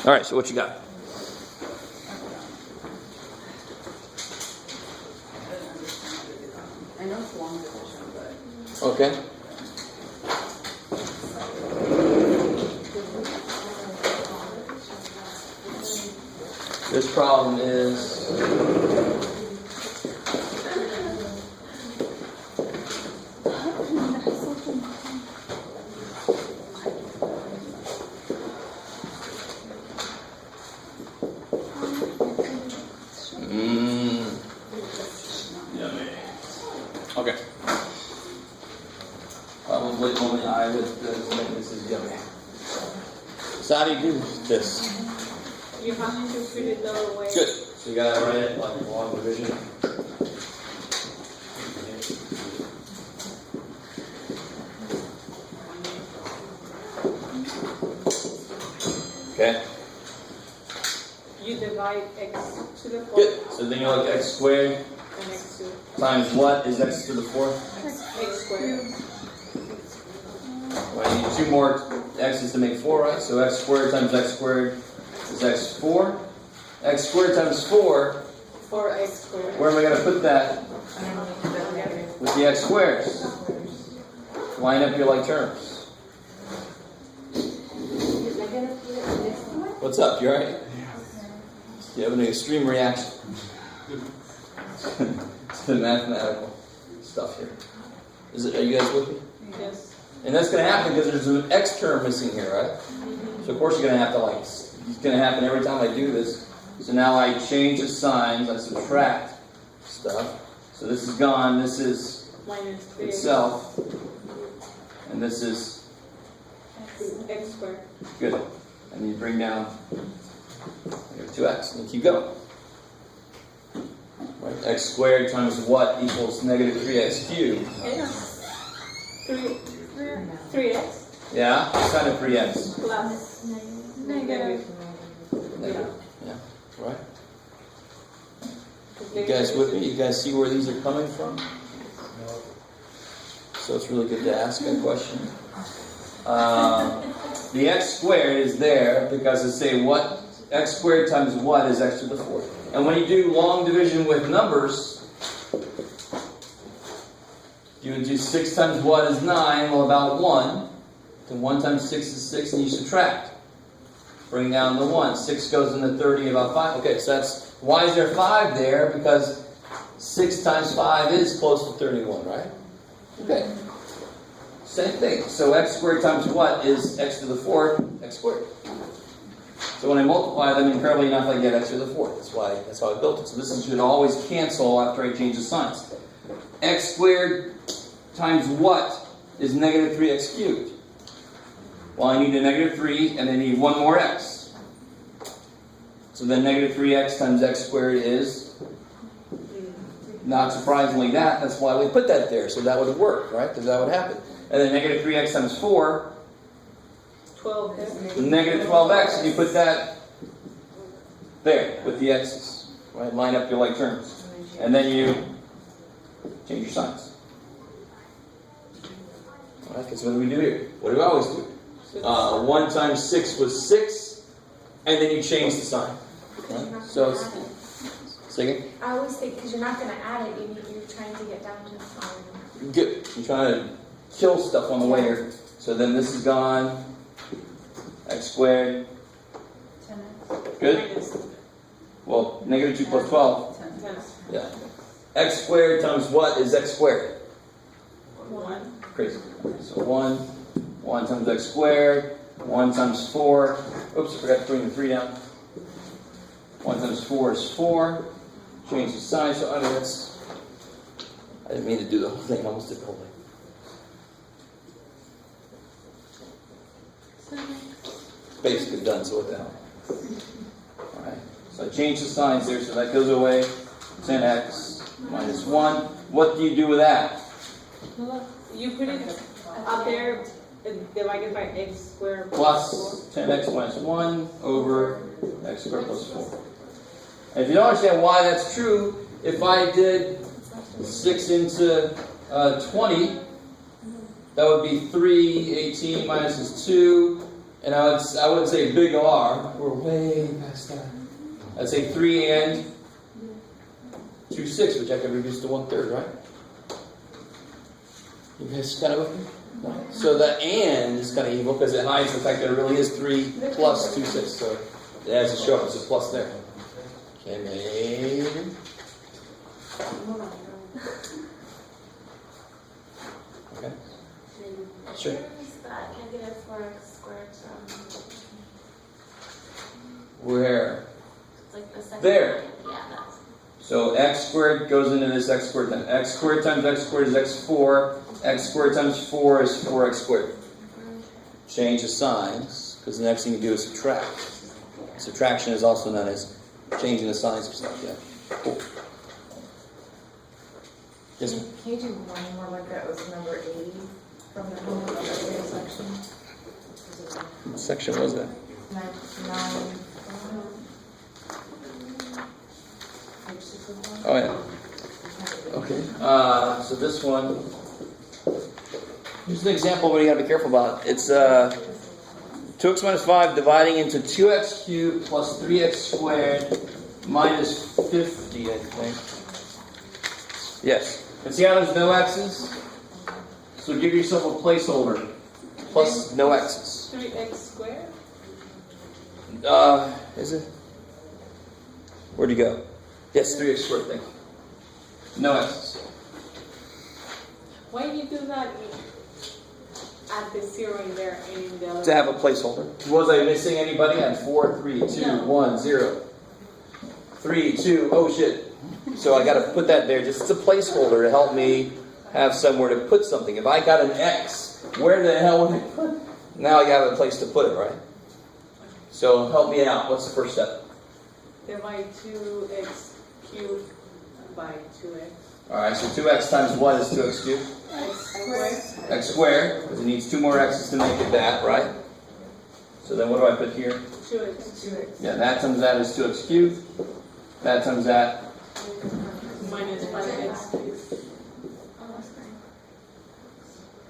All right, so what you got? I know it's long division, but... Okay. This problem is yummy. Okay. Probably only I would think this is yummy. So how do you do this? You have to put it the other way. Good. So you gotta write it like long division. Okay. You divide x to the 4th. Good. So then you look x squared and x to times what is x to the 4th? x squared. Well, you need two more x's to make 4, right? So x squared times x squared is x4. X squared times 4. 4x squared. Where am I going to put that? With the x squares. Line up your like terms. What's up? You alright? You have an extreme reaction to the mathematical stuff here. Are you guys with me? Yes. And that's going to happen because there's an x term missing here, right? So of course you're going to have to it's going to happen every time I do this. So now I change the signs, I subtract stuff. So this is gone, this is Minus 3x. itself, and this is X squared. good. And you bring down 2x, and you keep going. Right? X squared times what equals negative 3x cubed? 3x Yeah? What kind of 3x? plus negative. Negative. Yeah. Right? You guys with me? You guys see where these are coming from? So it's really good to ask a question. The x squared is there because they say what x squared times what is x to the 4th. And when you do long division with numbers, you would do 6 times what is 9, well about 1. Then 1 times 6 is 6, and you subtract. Bring down the 1. 6 goes into 30, about 5. Okay, so that's, why is there 5 there? Because 6 times 5 is close to 31, right? Okay. Same thing. So x squared times what is x to the 4th? X squared. So when I multiply them incredibly enough, I get x to the 4th. That's how I built it. So this should always cancel after I change the signs. X squared times what is negative 3x cubed? Well, I need a negative 3, and I need one more x. So then negative 3x times x squared is, not surprisingly that's why we put that there. So that would work, right? Because that would happen. And then negative 3x times 4, 12x. negative 12x, and you put that there with the x's. Right? Line up your like terms. And then you change your signs. Alright, because what do we do here? What do we always do? 1 times 6 was 6, and then you change the sign. Right? So it's... Say again? I always think, because you're not going to add it, you're trying to get down to the sign. Good. You're trying to kill stuff on the way here. So then this is gone. X squared. 10x. Good? Well, negative 2 plus 12. 10. Yeah. X squared times what is x squared? 1. Crazy. So 1 times x squared, 1 times 4. Oops, I forgot to bring the 3 down. 1 times 4 is 4. Change the sign. So I didn't mean to do the whole thing. I almost did the whole thing. Basically done, so what the hell? Alright, so I changed the signs there, so that goes away. 10x minus 1. What do you do with that? You put it up there, divided by x squared Plus 10x minus 1 over x squared plus 4. And if you don't understand why that's true, if I did 6 into 20, that would be 3, 18 minus is 2, And I wouldn't say big R. We're way past that. I'd say 3 and 2 6, which I can reduce to 1/3, right? You guys kind of with me? No. So the and is kind of evil because it hides the fact that it really is 3 plus 2 6. So it has to show up as a plus there. Okay, maybe. Okay. Sure. Where is that negative 4x squared from? Where? It's like the second There. line. Yeah, that's. So x squared goes into this x squared times x squared times x squared is x4. X squared times 4 is 4x squared. Change the signs, because the next thing you do is subtract. Subtraction is also known as changing the signs of stuff. Yeah. Cool. Yes, ma'am. Can you do one more like that was number 80 from the home section? What section was that? 9, page 6 of one. Oh, yeah. Okay. So this one, here's an example of what you got to be careful about. It's 2x minus 5 dividing into 2x cubed plus 3x squared minus 50, I think. Yes. And see how there's no x's? So give yourself a placeholder. Plus no x's. 3x squared? Is it? Where'd you go? Yes, 3x squared, thank you. No x's. Why do you do that? Add the 0 in there and in the other. To have a placeholder. Was I missing anybody? I had 4, 3, 2, No. 1, 0. 3, 2, oh shit. So I got to put that there. Just it's a placeholder to help me have somewhere to put something. If I got an X, where the hell would I put it? Now I have a place to put it, right? So help me out. What's the first step? Divide 2x cubed by 2x. Alright, so 2x times what is 2x cubed? X squared. X squared, because it needs 2 more x's to make it that, right? So then what do I put here? 2x. Yeah, that times that is 2x cubed. That times that. Minus 5x. Oh, that's fine.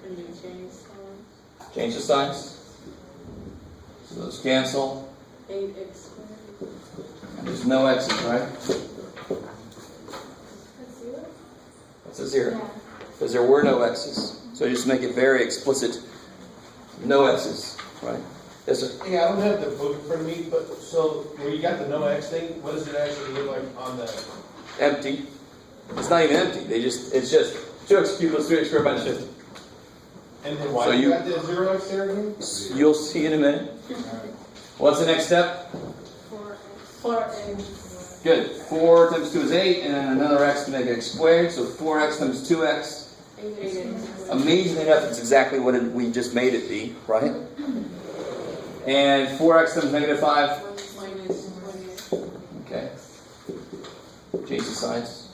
And you change signs. Change the signs. So those cancel. 8x squared. And there's no x's, right? That's a 0. Yeah. Because there were no x's. So just make it very explicit. No x's, right? Yes, sir. Yeah, I don't have the book in front of me, but so where you got the no X thing, what does it actually look like on the? Empty. It's not even empty. It's just 2x cubed plus 3x squared minus 50. And then why So you you- got the 0 X there again? You'll see in a minute. What's the next step? 4x. Good. 4 times 2 is 8, and then another x to make it x squared. So 4x times 2x. 8x. Amazingly enough, it's exactly what we just made it be, right? And 4x times negative 5. Minus 20x. Okay. Change the signs.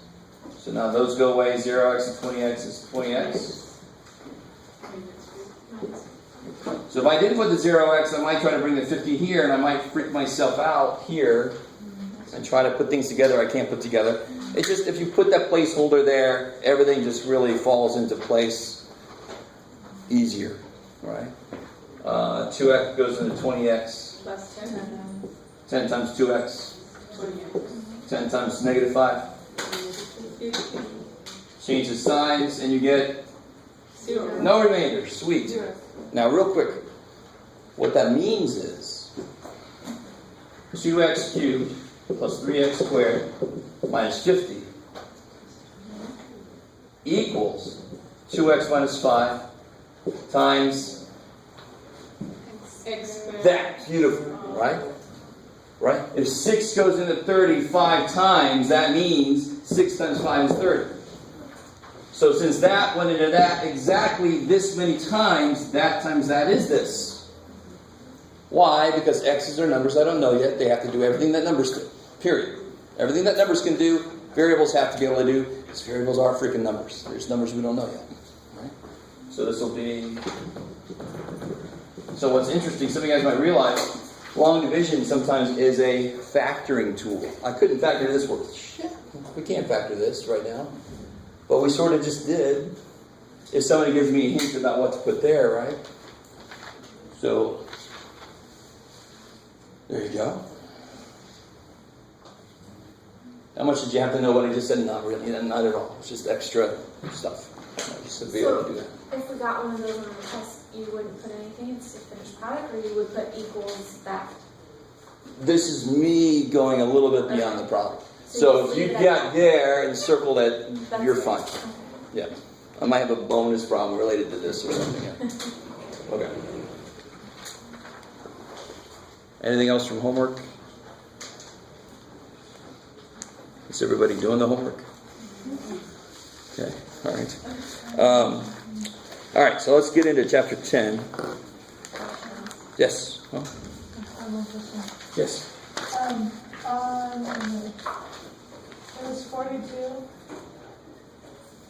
So now those go away. 0x and 20x is 20x. So if I didn't put the 0x, I might try to bring the 50 here, and I might freak myself out here and try to put things together I can't put together. It's just, if you put that placeholder there, everything just really falls into place easier, right? 2x goes into 20x. Plus 10. 10 times 2x. 20x. 10 times negative 5. 50. Change the signs, and you get 0. no remainder. Sweet. 0. Now, real quick, what that means is 2x cubed plus 3x squared minus 50 equals 2x minus 5 times X squared. that. Beautiful, right? Right? If 6 goes into 35 times, that means 6 times 5 is 30. So since that went into that exactly this many times, that times that is this. Why? Because x's are numbers I don't know yet. They have to do everything that numbers do. Period. Everything that numbers can do, variables have to be able to do, because variables are freaking numbers. There's numbers we don't know yet. Right? So this will be... So what's interesting, some of you guys might realize, long division sometimes is a factoring tool. I couldn't factor this word. Shit, we can't factor this right now. But we sort of just did. If somebody gives me a hint about what to put there, right? So There you go. How much did you have to know what I just said? Not really, not at all. It's just extra stuff. Just to be able to do that. If we got one of those on the test, you wouldn't put anything, it's a finished product, or you would put equals that? This is me going a little bit beyond the problem. So So if you you leave it get at there and circle that, That's you're it. fine. Okay. Yeah. I might have a bonus problem related to this or something. Yeah. Okay. Anything else from homework? Is everybody doing the homework? Okay. All right. All right. So let's get into chapter 10. Yes. Huh? Yes. It was 42.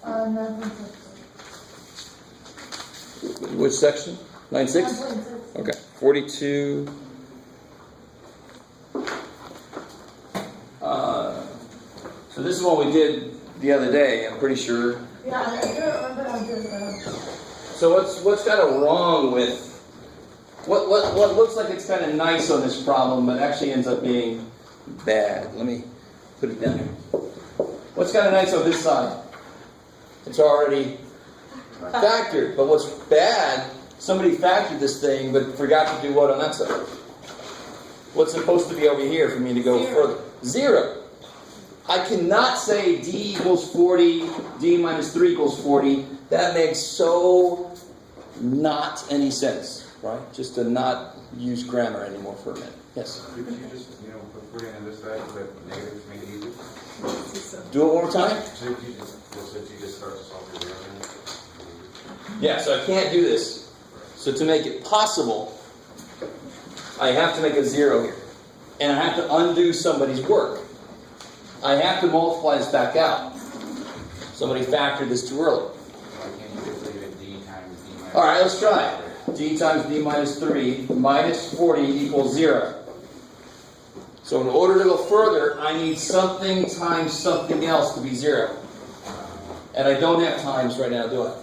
9.6. Which section? 9.6? 9.6. Okay. 42. So this is what we did the other day, I'm pretty sure. Yeah, I do remember how good So what's kind of wrong with what looks like it's kind of nice on this problem, but actually ends up being bad. Let me put it down here. What's kind of nice on this side? It's already factored. But what's bad? Somebody factored this thing, but forgot to do what on that side? What's supposed to be over here for me to go further? 0. I cannot say D equals 40, D minus 3 equals 40. That makes so not any sense, right? Just to not use grammar anymore for a minute. Yes? Could you just, put it on this side, but negative to make it easier? Do it one more time? So if you just start to solve your way. Yeah, so I can't do this. So to make it possible, I have to make a 0 here. And I have to undo somebody's work. I have to multiply this back out. Somebody factored this too early. Why can't you just leave it D times D minus? All right, let's try it. D times D minus 3 minus 40 equals 0. So in order to go further, I need something times something else to be 0. And I don't have times right now, do I?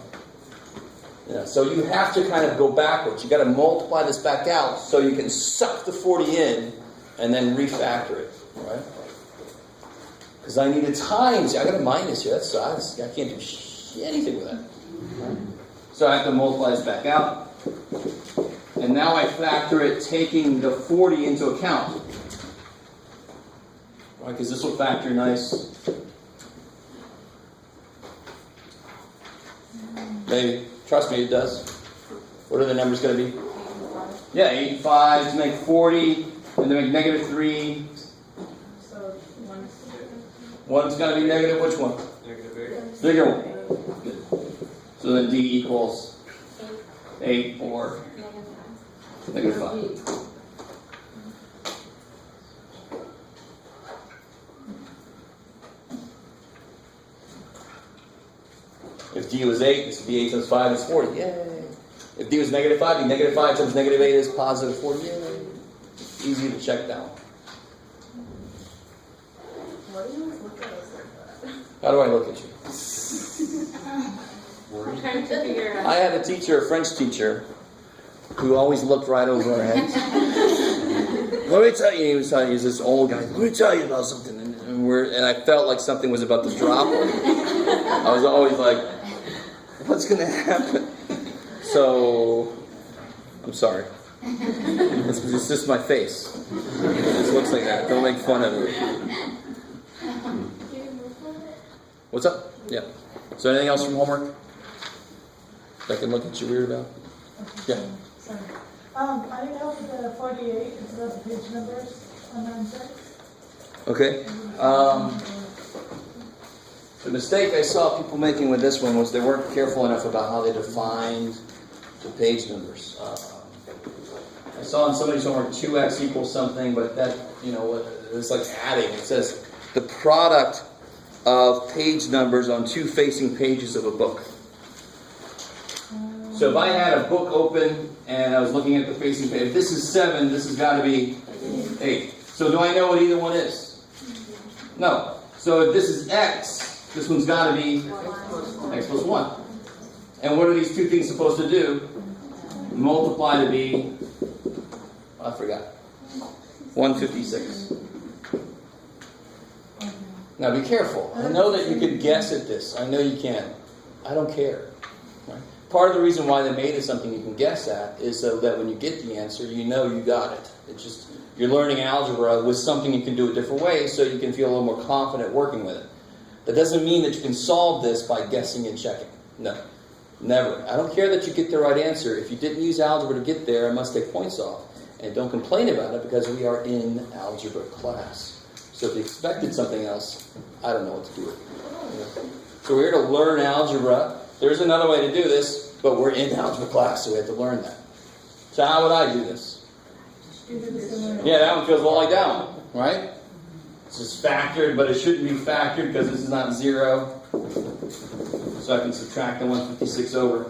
Yeah, so you have to kind of go backwards. You got to multiply this back out so you can suck the 40 in and then refactor it, right? Because I need a times. I got a minus here. That's I can't do anything with that. Right? So I have to multiply this back out. And now I factor it taking the 40 into account. Right? Because this will factor nice. Maybe. Trust me, it does. What are the numbers going to be? Yeah, 85 to make 40, and to make negative 3. So One's going to be negative, which one? Negative 8. Bigger one. Good. So then D equals 8 or negative 5. If D was 8, this would be 8 times 5 is 40. Yay! If D was negative 5, then negative 5 times negative 8 is positive 40. Yay! Easy to check down. Why do you always look at us like that? How do I look at you? I'm trying to figure out. I had a teacher, a French teacher, who always looked right over our heads. Let me tell you, he was this old guy. Let me tell you about something. And I felt like something was about to drop. I was always like, what's going to happen? So, I'm sorry. It's just my face. It looks like that. Don't make fun of it. What's up? Yeah. So anything else from homework that I can look at you weird about? Yeah. Sorry. I need help with the 48 instead of the page numbers on 9.6. Okay. The mistake I saw people making with this one was they weren't careful enough about how they defined the page numbers. I saw in somebody's homework 2x equals something, but that, it's like adding. It says the product of page numbers on two facing pages of a book. So if I had a book open and I was looking at the facing page, if this is 7, this has got to be 8. So do I know what either one is? No. So if this is x, this one's got to be x plus 1. And what are these two things supposed to do? Multiply to be, I forgot. 156. Now be careful. I know that you can guess at this. I know you can. I don't care. Right? Part of the reason why they made it something you can guess at is so that when you get the answer, you know you got it. It's just you're learning algebra with something you can do a different way so you can feel a little more confident working with it. That doesn't mean that you can solve this by guessing and checking. No. Never. I don't care that you get the right answer. If you didn't use algebra to get there, I must take points off. And don't complain about it because we are in algebra class. So if you expected something else, I don't know what to do with it. So we're here to learn algebra. There's another way to do this, but we're in algebra class, so we have to learn that. So how would I do this? Yeah, that one feels a lot like that one, right? This is factored, but it shouldn't be factored because this is not 0. So I can subtract the 156 over.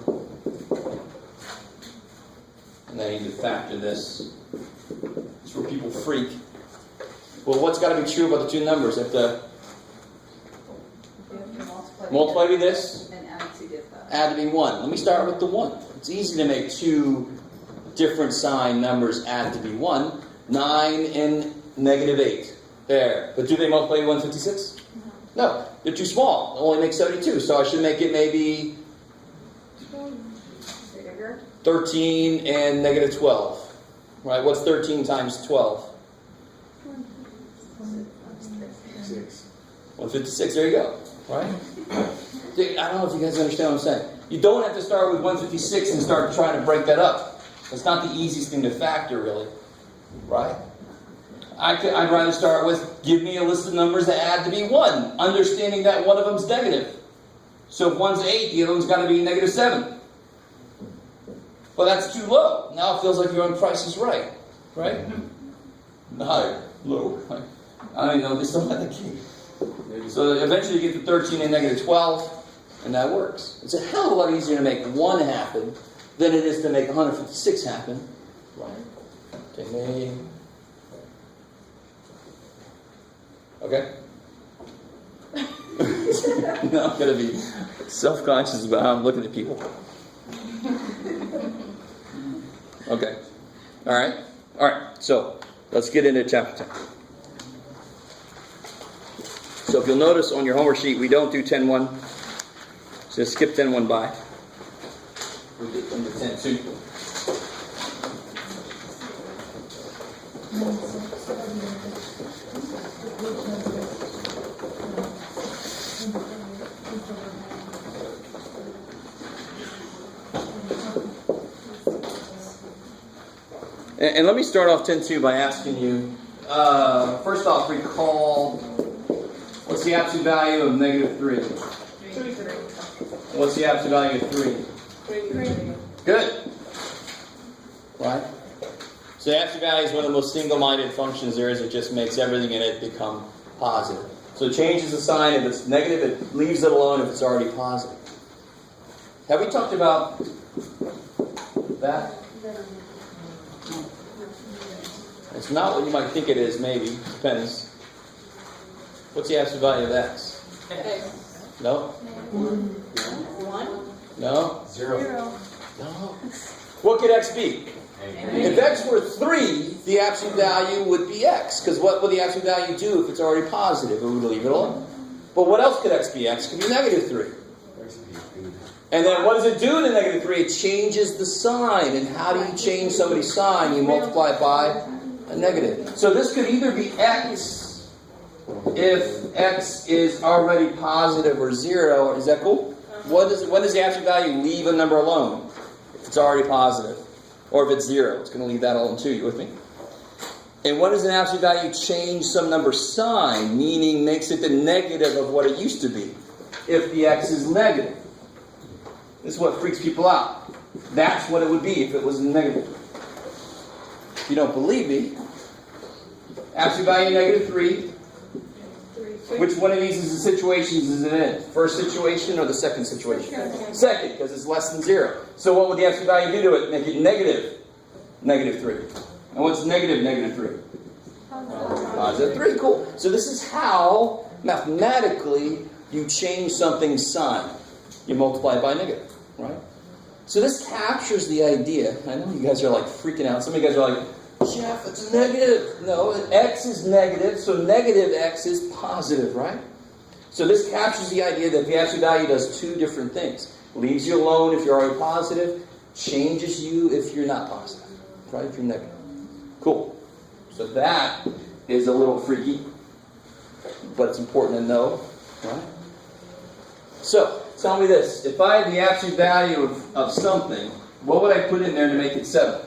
And then I need to factor this. It's where people freak. Well, what's got to be true about the two numbers? I have to multiply with this, And add to get that. add to be 1. Let me start with the 1. It's easy to make two different sign numbers add to be 1. 9 and negative 8. There. But do they multiply to 156? No. They're too small. They only make 72. So I should make it maybe 13 and negative 12. Right? What's 13 times 12? 156. There you go. Right? I don't know if you guys understand what I'm saying. You don't have to start with 156 and start trying to break that up. That's not the easiest thing to factor, really. Right? I'd rather start with, give me a list of numbers that add to be 1, understanding that one of them's negative. So if one's 8, the other one's got to be negative 7. But that's too low. Now it feels like your own price is right. Right? Higher. Low. Right? I don't even know if they still have the key. So eventually you get to 13 and negative 12, and that works. It's a hell of a lot easier to make 1 happen than it is to make 156 happen. Right? Okay, okay? No, I'm going to be self-conscious about how I'm looking at people. Okay. All right. So, let's get into chapter 10. So if you'll notice on your homework sheet, we don't do 10.1. So skip 10.1 by. We'll get into 10.2. And let me start off 10.2 by asking you, first off, recall, what's the absolute value of negative 3? 3. What's the absolute value of 3? Good. Right? So the absolute value is one of the most single-minded functions there is. It just makes everything in it become positive. So it changes the sign. If it's negative, it leaves it alone if it's already positive. Have we talked about that? It's not what you might think it is, maybe. Depends. What's the absolute value of x? X. No? 1. No? 0. No. What could x be? If x were 3, the absolute value would be x. Because what would the absolute value do if it's already positive? It would leave it alone. But what else could x be? X could be negative 3. And then what does it do to negative 3? It changes the sign. And how do you change somebody's sign? You multiply it by a negative. So this could either be x if x is already positive or 0. Is that cool? What does the absolute value leave a number alone? If it's already positive. Or if it's 0. It's going to leave that alone too. You with me? And what does an absolute value change some number sign? Meaning makes it the negative of what it used to be. If the x is negative. This is what freaks people out. That's what it would be if it was negative. If you don't believe me, absolute value negative 3. Which one of these is the situations is it in? First situation or the second situation? Second, because it's less than 0. So what would the absolute value do to it? Make it negative. Negative 3. And what's negative 3? Positive 3. Cool. So this is how, mathematically, you change something's sign. You multiply it by negative. Right? So this captures the idea. I know you guys are like freaking out. Some of you guys are like, Jeff, it's a negative. No, x is negative, so negative x is positive, right? So this captures the idea that the absolute value does two different things. Leaves you alone if you're already positive, changes you if you're not positive, right? If you're negative. Cool. So that is a little freaky, but it's important to know, right? So, tell me this. If I had the absolute value of something, what would I put in there to make it 7?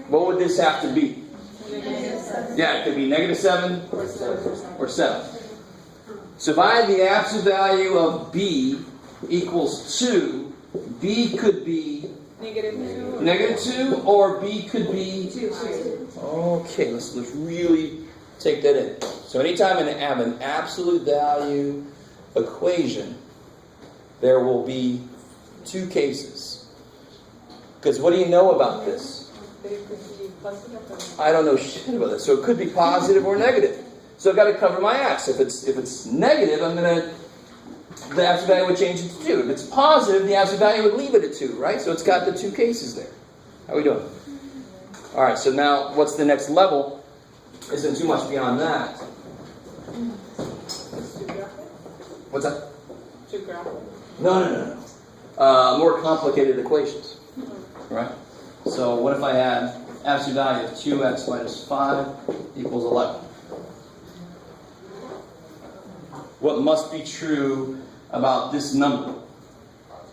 What would this have to be? Yeah, it could be -7 or 7. So if I had the absolute value of B equals 2, B could be -2 or B could be 2. Okay, let's really take that in. So anytime I have an absolute value equation, there will be two cases. Because what do you know about this? I don't know shit about this. So it could be positive or negative. So I've got to cover my ass. If it's negative, the absolute value would change it to 2. If it's positive, the absolute value would leave it at 2, right? So it's got the two cases there. How are we doing? All right, so now what's the next level? Isn't too much beyond that. What's that? No. More complicated equations. Right? So what if I had absolute value of 2x minus 5 equals 11? What must be true about this number?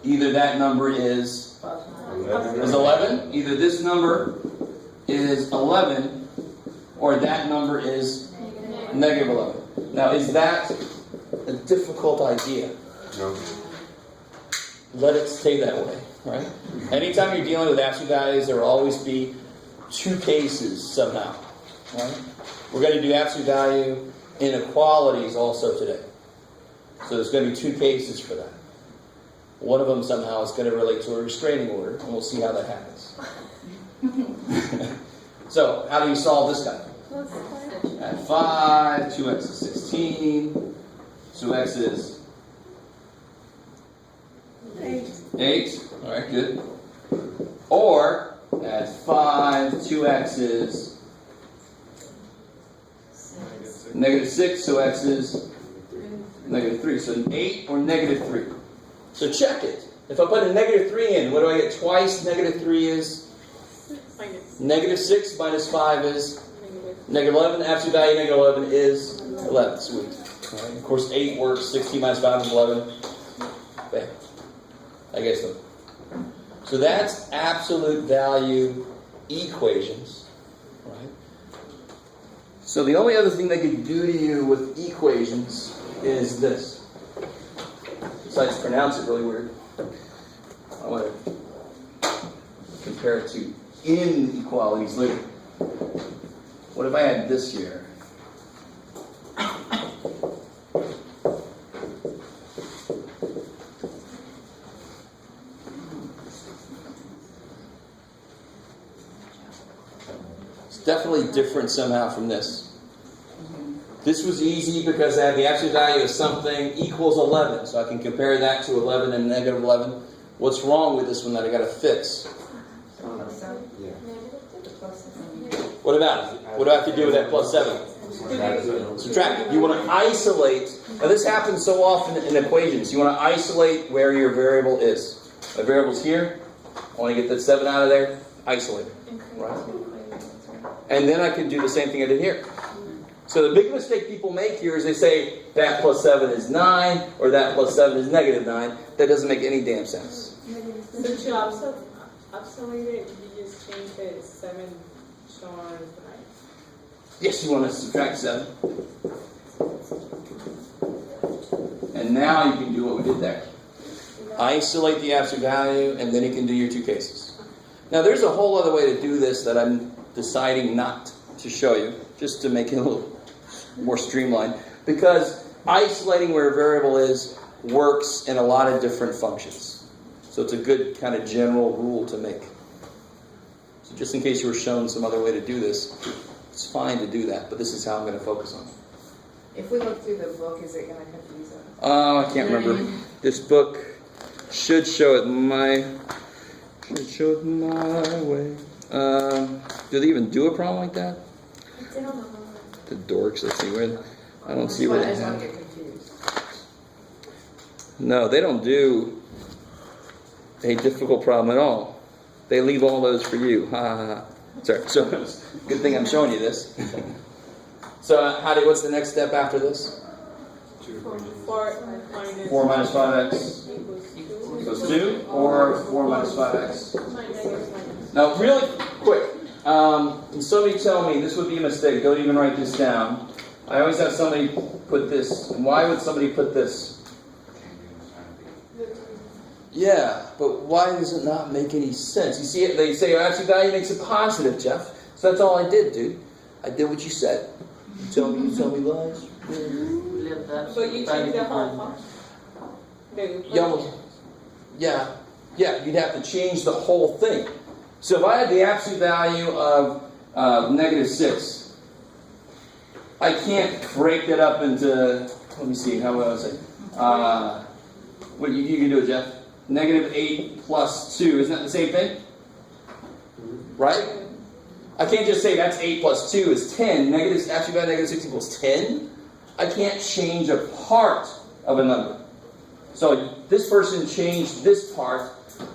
Either that number is 11, either this number is 11, or that number is -11. Now, is that a difficult idea? No. Let it stay that way, right? Anytime you're dealing with absolute values, there will always be two cases somehow, right? We're going to do absolute value inequalities also today. So there's going to be two cases for that. One of them somehow is going to relate to a restraining order, and we'll see how that happens. So, how do you solve this guy? Add 5, 2x is 16, 2x is 8. All right, good. Or, add 5, 2x is -6, so x is -3. So 8 or -3. So check it. If I put a -3 in, what do I get twice? -3 is -6 minus 5 is -11. Absolute value -11 is 11. Sweet. Right. Of course, 8 works. 16 minus 5 is 11. Bam. I guess so. So that's absolute value equations. Right. So the only other thing they could do to you with equations is this. Besides pronounce it really weird. I want to compare it to inequalities later. What if I had this here? It's definitely different somehow from this. This was easy because I have the absolute value of something equals 11. So I can compare that to 11 and -11. What's wrong with this one that I got to fix? What about it? What do I have to do with that +7? Subtract it. You want to isolate. Now this happens so often in equations. You want to isolate where your variable is. My variable's here. I want to get that 7 out of there. Isolate it. Right? And then I can do the same thing I did here. So the big mistake people make here is they say that +7 is 9 or that +7 is -9. That doesn't make any damn sense. So to obsolete it, you just change the 7 shown on the 9. Yes, you want to subtract 7. And now you can do what we did there. Isolate the absolute value, and then you can do your two cases. Now there's a whole other way to do this that I'm deciding not to show you, just to make it a little more streamlined. Because isolating where a variable is works in a lot of different functions. So it's a good kind of general rule to make. So just in case you were shown some other way to do this, it's fine to do that, but this is how I'm going to focus on it. If we look through the book, is it going to confuse us? Oh, I can't remember. This book should show it my way. Do they even do a problem like that? It's in on the homework. The dorks. Let's see where. I don't see I where they just want have. to get confused. No, they don't do a difficult problem at all. They leave all those for you. Ha ha ha. Sorry. So, good thing I'm showing you this. So, what's the next step after this? 4 minus 5x equals 2, or 4 minus 5x. Now, really quick, can somebody tell me, this would be a mistake, don't even write this down. I always have somebody put this. Why would somebody put this? Yeah, but why does it not make any sense? You see it, they say absolute value makes it positive, Jeff. So that's all I did, dude. I did what you said. You tell me lies. But you change the whole function. Yeah, you'd have to change the whole thing. So if I had the absolute value of -6, I can't break that up into, let me see, how was it? What you can do it, Jeff? -8 plus 2, isn't that the same thing? Right? I can't just say that's 8 plus 2 is 10. Absolute value of -6 equals 10. I can't change a part of a number. So this person changed this part,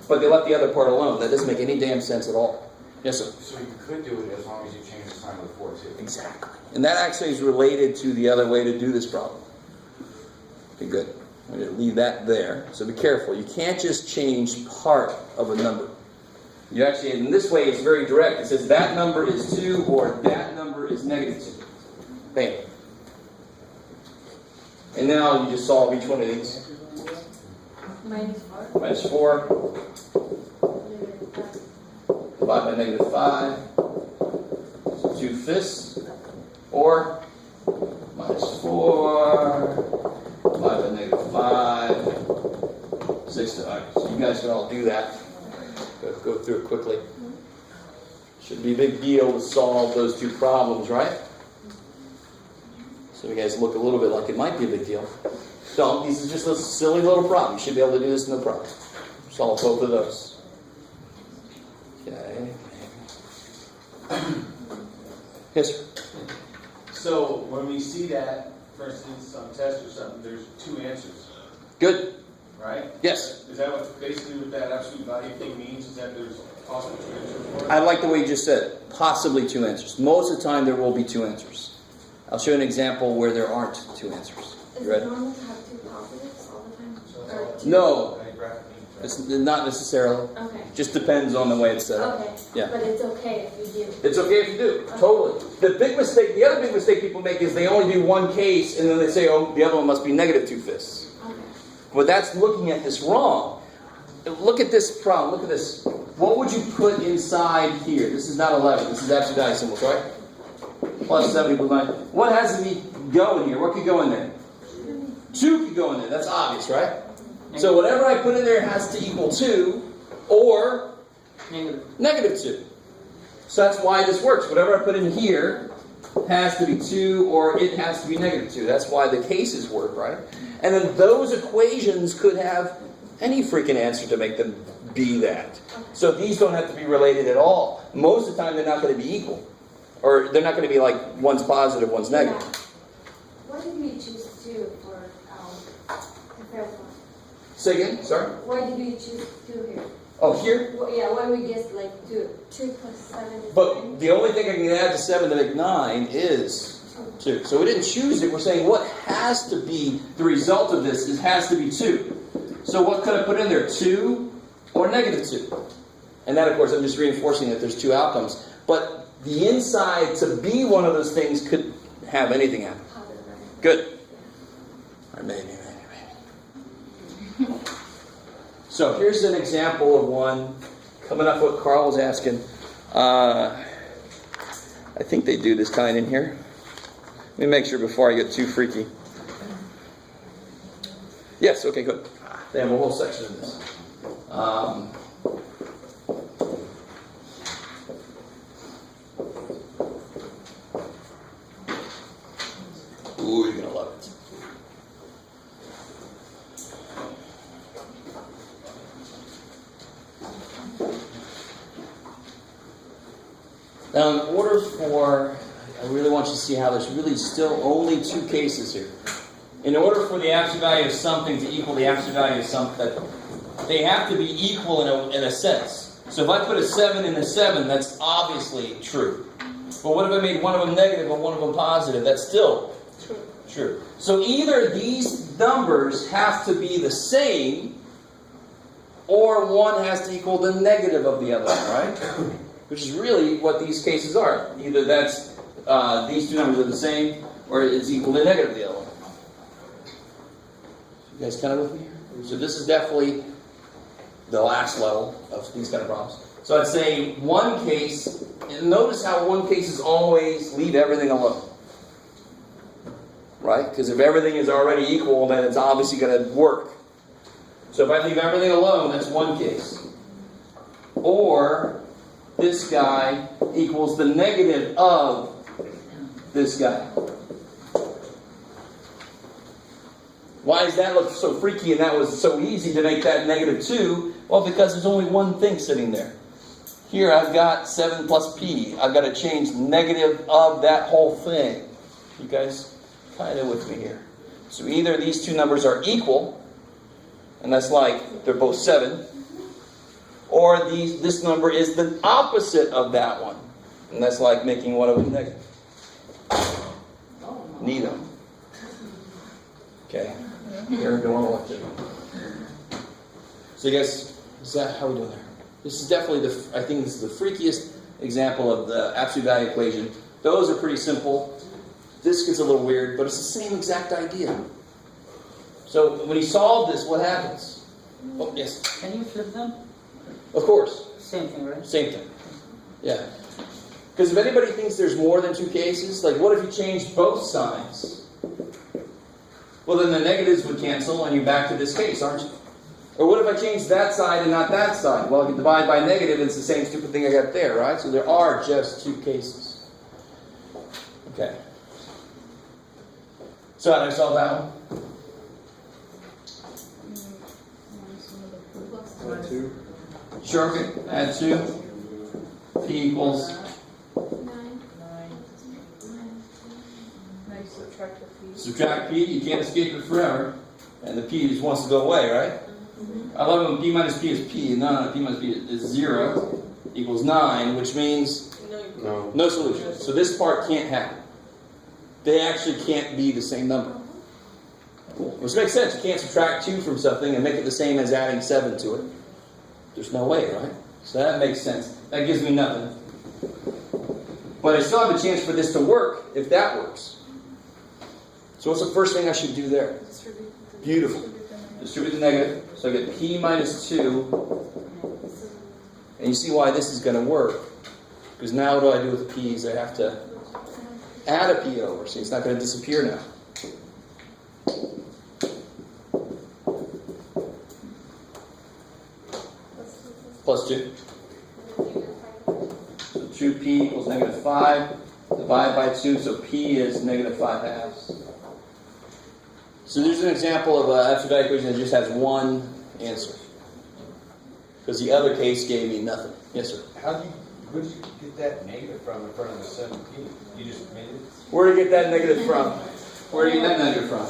but they left the other part alone. That doesn't make any damn sense at all. Yes, sir? So you could do it as long as you change the sign of the 4 too. Exactly. And that actually is related to the other way to do this problem. Okay, good. I'm going to leave that there. So be careful. You can't just change part of a number. You actually, in this way, it's very direct. It says that number is 2 or that number is -2. Bam. And now you just solve each one of these. Minus 4. -4. Divide by -5. 2/5. Or -4. Divide by -5. 6 to 5. So you guys can all do that. Go through it quickly. Shouldn't be a big deal to solve those two problems, right? So you guys look a little bit like it might be a big deal. Don't. These are just a silly little problem. You should be able to do this no problem. Solve both of those. Okay. Yes, sir. So when we see that, for instance, on a test or something, there's 2 answers, Good. right? Yes. Is that what basically what that absolute value thing means? Is that there's possibly 2 answers for it? I like the way you just said. Possibly 2 answers. Most of the time, there will be 2 answers. I'll show you an example where there aren't 2 answers. Is You it ready? normal to have 2 positives all the time? Or 2? No, it's not necessarily. Okay. Just depends on the way it's set up. Okay. Yeah. But it's okay if you do. It's okay if you do. Totally. The other big mistake people make is they only do one case and then they say, oh, the other one must be -2/5. Okay. But that's looking at this wrong. Look at this problem. Look at this. What would you put inside here? This is not 11. This is absolute value symbols, right? Plus 7 equals 9. What has to be go in here? What could go in there? 2 could go in there. That's obvious, right? So whatever I put in there has to equal 2 or -2. So that's why this works. Whatever I put in here has to be 2 or it has to be -2. That's why the cases work, right? And then those equations could have any freaking answer to make them be that. So these don't have to be related at all. Most of the time they're not going to be equal. Or they're not going to be like one's positive, one's negative. Yeah. Why did we choose 2 for the first one? Say again? Sorry? Why did we choose 2 here? Oh, here? Well, yeah, why we guessed like 2? 2 plus 7 is 9. But the only thing I can add to 7 to make 9 is 2. So we didn't choose it. We're saying what has to be the result of this has to be 2. So what could I put in there? 2 or -2? And that, of course, I'm just reinforcing that there's 2 outcomes. But the inside to be one of those things could have anything happen. Positive, right? Good. Or maybe. So here's an example of one coming up what Carl was asking. I think they do this kind in here. Let me make sure before I get too freaky. Yes, okay, good. They have a whole section of this. Ooh, you're going to love it. Now, in order for, I really want you to see how there's really still only two cases here. In order for the absolute value of something to equal the absolute value of something, they have to be equal in a sense. So if I put a 7 in a 7, that's obviously true. But what if I made one of them negative and one of them positive? That's still true. So either these numbers have to be the same, or one has to equal the negative of the other, right? Which is really what these cases are. Either that's these two numbers are the same, or it's equal to negative of the other one. You guys kind of with me here? So this is definitely the last level of these kind of problems. So I'd say one case, and notice how one case is always leave everything alone. Right? Because if everything is already equal, then it's obviously going to work. So if I leave everything alone, that's one case. Or this guy equals the negative of this guy. Why does that look so freaky and that was so easy to make that negative 2? Well, because there's only one thing sitting there. Here I've got 7 plus p. I've got to change negative of that whole thing. You guys kind of with me here. So either these two numbers are equal, and that's like they're both 7, or this number is the opposite of that one, and that's like making one of them negative. Neither. Okay. Here we go. So you guys, is that how we doing there? This is definitely I think this is the freakiest example of the absolute value equation. Those are pretty simple. This gets a little weird, but it's the same exact idea. So when you solve this, what happens? Oh, yes? Can you flip them? Of course. Same thing, right? Same thing. Yeah. Because if anybody thinks there's more than two cases, like what if you changed both signs? Well, then the negatives would cancel and you're back to this case, aren't you? Or what if I change that side and not that side? Well, if you divide by negative, it's the same stupid thing I got there, right? So there are just two cases. Okay. So how do I solve that one? Add 2. Sure, okay. Add 2. P equals 9. Now you subtract the p. subtract P. You can't escape it forever. And the P just wants to go away, right? I love it when P minus P is P. No, P minus P is 0 equals 9, which means no solution. So this part can't happen. They actually can't be the same number. Which makes sense. You can't subtract 2 from something and make it the same as adding 7 to it. There's no way, right? So that makes sense. That gives me nothing. But I still have a chance for this to work if that works. So what's the first thing I should do there? Beautiful. Distribute the negative. So I get P minus 2. And you see why this is going to work. Because now what do I do with the P's? I have to add a P over. See, it's not going to disappear now. Plus 2. So 2P equals negative 5. Divide by 2, so P is negative 5 halves. So there's an example of an absolute value equation that just has one answer. Because the other case gave me nothing. Yes, sir? Where did you get that negative from in front of the 7p? You just made it? Where did you get that negative from? Where did you get that negative from?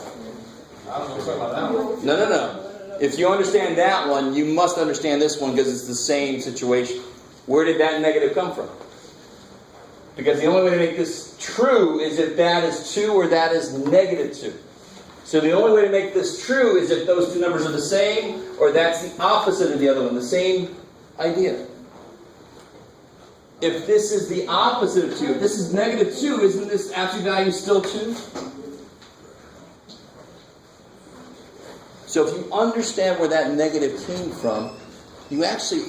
I don't know, talking about that one. No. If you understand that one, you must understand this one because it's the same situation. Where did that negative come from? Because the only way to make this true is if that is 2 or that is negative 2. So the only way to make this true is if those two numbers are the same or that's the opposite of the other one. The same idea. If this is the opposite of 2, if this is negative 2, isn't this absolute value still 2? So if you understand where that negative came from, you actually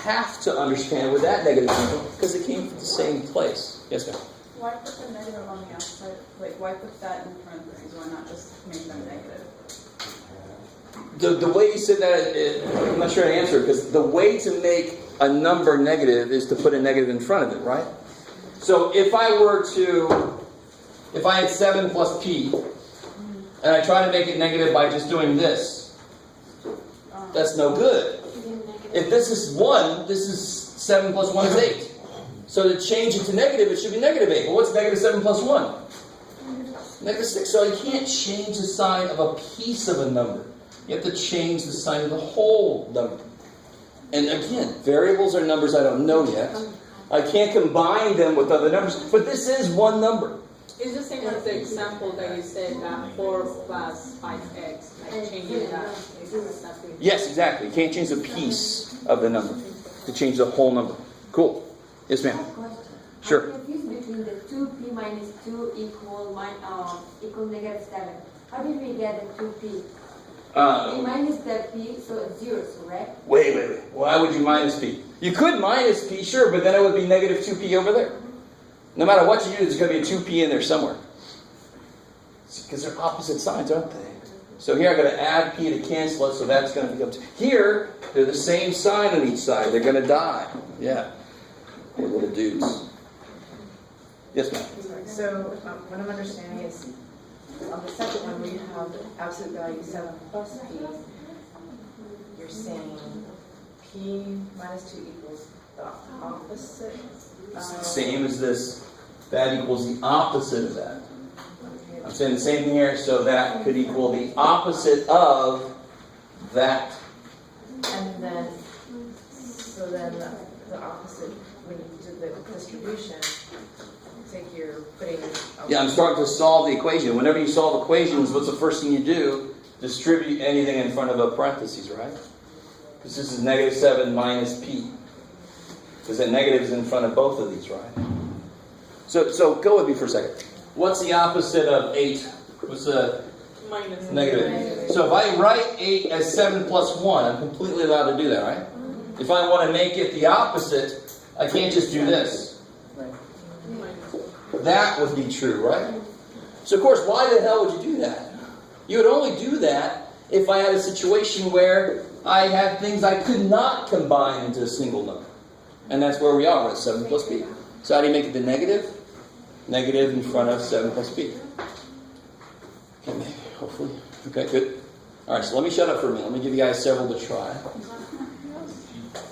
have to understand where that negative came from because it came from the same place. Yes, ma'am? Why put the negative on the outside? Like, why put that in parentheses? Why not just make them negative? The way you said that, I'm not sure how to answer it, because the way to make a number negative is to put a negative in front of it, right? So if I had 7 plus P, and I try to make it negative by just doing this, that's no good. If this is 1, this is 7 plus 1 is 8. So to change it to negative, it should be negative 8. Well, what's negative 7 plus 1? Negative 6. So you can't change the sign of a piece of a number. You have to change the sign of the whole number. And again, variables are numbers I don't know yet. I can't combine them with other numbers. But this is one number. It's the same as the example that you said, that 4 plus 5x, like changing that. Yes, exactly. You can't change a piece of the number. To change the whole number. Cool. Yes, ma'am. Sure. I'm confused between the 2p minus 2 equal negative 7. How did we get the 2p? We minus the p, so it's 0, correct? Wait. Why would you minus p? You could minus p, sure, but then it would be negative 2p over there. No matter what you do, there's going to be a 2p in there somewhere. Because they're opposite signs, aren't they? So here I'm going to add p to cancel it, so that's going to become 2. Here, they're the same sign on each side. They're going to die. Yeah. Poor little dudes. Yes, ma'am. So what I'm understanding is, on the second one where you have absolute value 7 plus p, you're saying p minus 2 equals the opposite. It's the same as this. That equals the opposite of that. I'm saying the same thing here, so that could equal the opposite of that. And then, so then the opposite, when you do the distribution, it's like you're putting... Yeah, I'm starting to solve the equation. Whenever you solve equations, what's the first thing you do? Distribute anything in front of a parentheses, right? Because this is negative 7 minus p. Because that negative is in front of both of these, right? So go with me for a second. What's the opposite of 8? What's the Minus. negative? So if I write 8 as 7 plus 1, I'm completely allowed to do that, right? If I want to make it the opposite, I can't just do this. That would be true, right? So of course, why the hell would you do that? You would only do that if I had a situation where I had things I could not combine into a single number. And that's where we are with 7 plus b. So how do you make it the negative? Negative in front of 7 plus b. Okay, hopefully. Okay, good. All right, so let me shut up for a minute. Let me give you guys several to try.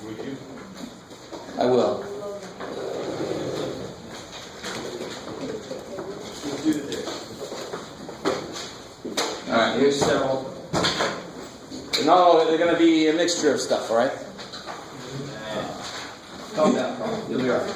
Would you? I will. All right, here's several. No, they're going to be a mixture of stuff, all right? Calm down, Carl. You'll be all right.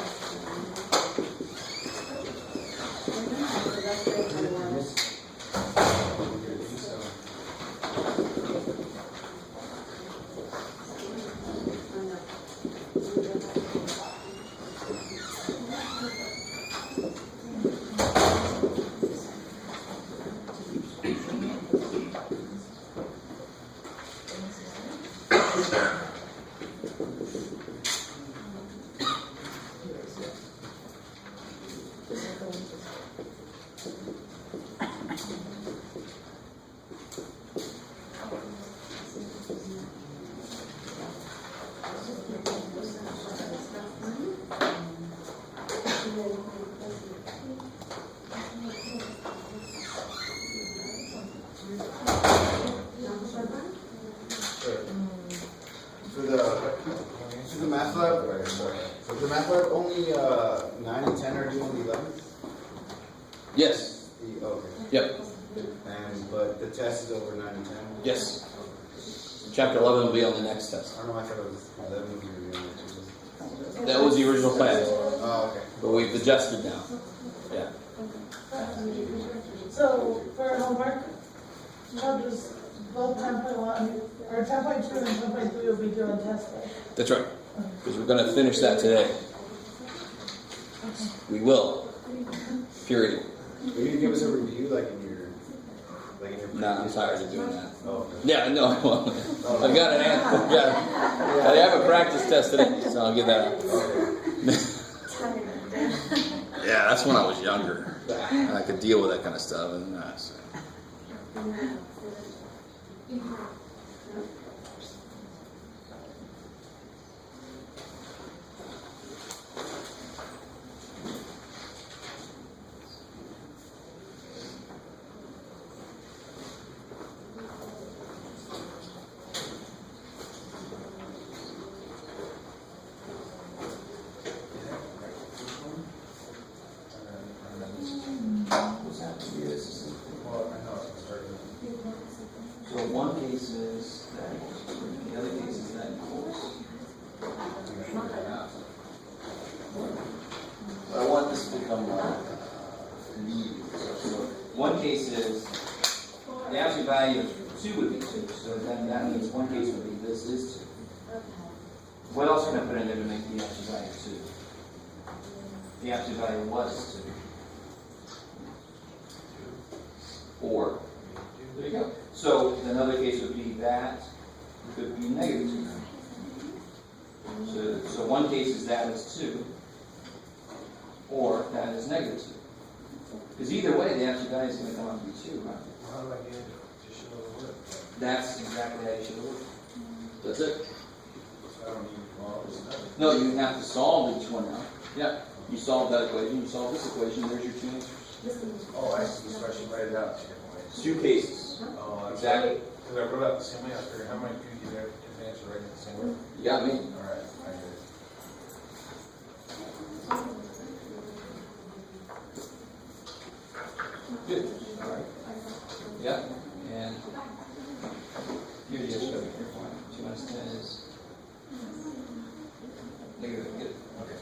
For the math lab, for the math lab, only 9 and 10 are due on the 11th? Yes. Okay. Yep. But the test is over 9 and 10? Yes. Chapter 11 will be on the next test. I don't know, I thought it was 11 we were doing it. That was the original plan. Oh, okay. But we've adjusted now. Yeah. So, for homework, what does both 10.1, or 10.2 and 10.3 will be doing test day? That's right. Because we're going to finish that today. We will. Period. Will you give us a review, like in your Nah, I'm tired of doing that. Oh, okay. Yeah, no, I won't. I've got an answer. Yeah. I have a practice test today, so I'll give that up. Yeah, that's when I was younger. And I could deal with that kind of stuff. And, so. want this to become confusing. So one case is the absolute value of 2 would be 2. So then that means one case would be this is 2. What else can I put in there to make the absolute value 2? The absolute value was 2. Or, there you go. So another case would be that it could be negative 2. So one case is that is 2. Or that is negative 2. Because either way, the absolute value is going to come out to be 2, right? How do I get it to show the work? That's exactly how you should work. That's it. So I don't need all this stuff. No, you have to solve each one out. Yeah. You solve that equation, you solve this equation, there's your 2 answers. Oh, I see, so I should write it out. 2 cases. Oh, that's Exactly. Because I wrote out the same way, I figured how many people you have to answer right in the same way. You got me. All right, I get it. Good. All right. Yeah. And here it is. Here, fine. 2 minus 10 is negative. Good. Okay.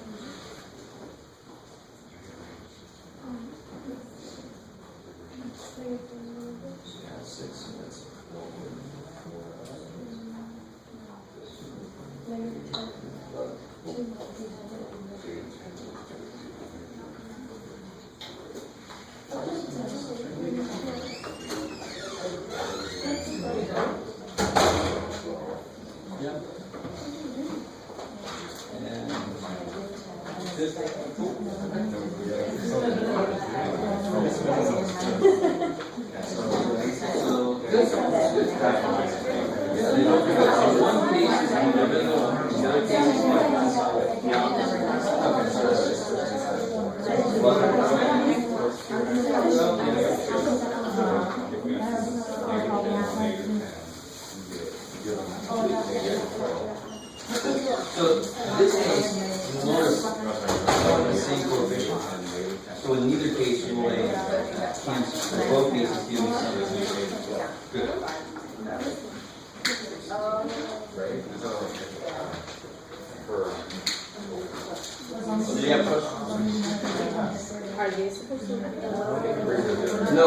Yeah, 6. So that's yeah. And this cool. One piece is in the middle, the other piece is so in this case, you notice the same coefficient. So in neither case you will cancel. In both cases give me something. Good. Did you have questions? Are they supposed to? No,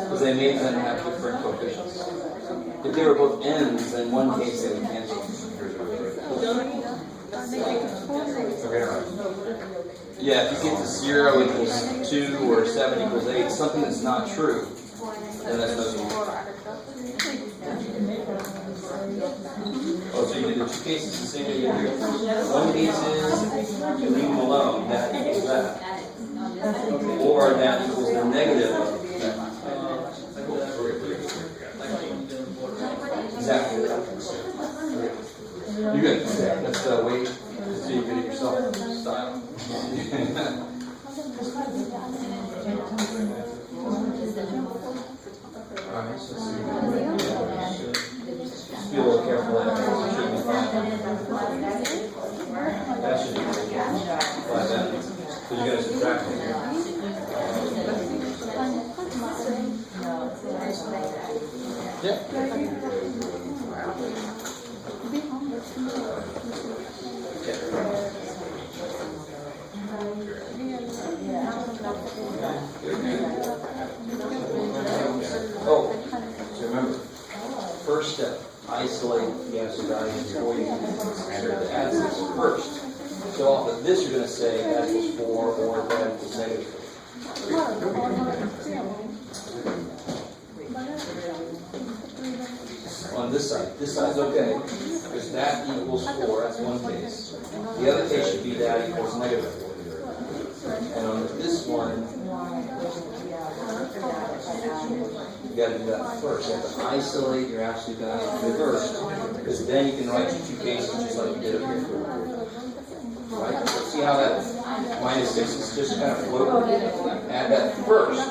because they made them have different coefficients. If they were both ends, then one case they would cancel. Yeah, if you get to 0 equals 2 or 7 equals 8, something that's not true, then that's no good. Oh, so you did the 2 cases the same way you did. One case is leave them alone, that equals that. Or that equals the negative of that. Exactly. You're good. Let's wait to see if you get it yourself. Style. Just be a little careful. That should be fine. That should be fine. Because you're going to subtract it here. Yep. Oh, so remember, first step, isolate the absolute value before you consider the add six first. So off of this, you're going to say that equals 4 or that equals negative 4. On this side's okay, because that equals 4, that's one case. The other case should be that equals negative 4. And on this one, you got to do that first. You have to isolate your absolute value reversed, because then you can write your 2 cases just like you did up here. Right? So see how that minus 6 is just kind of floating? Add that first.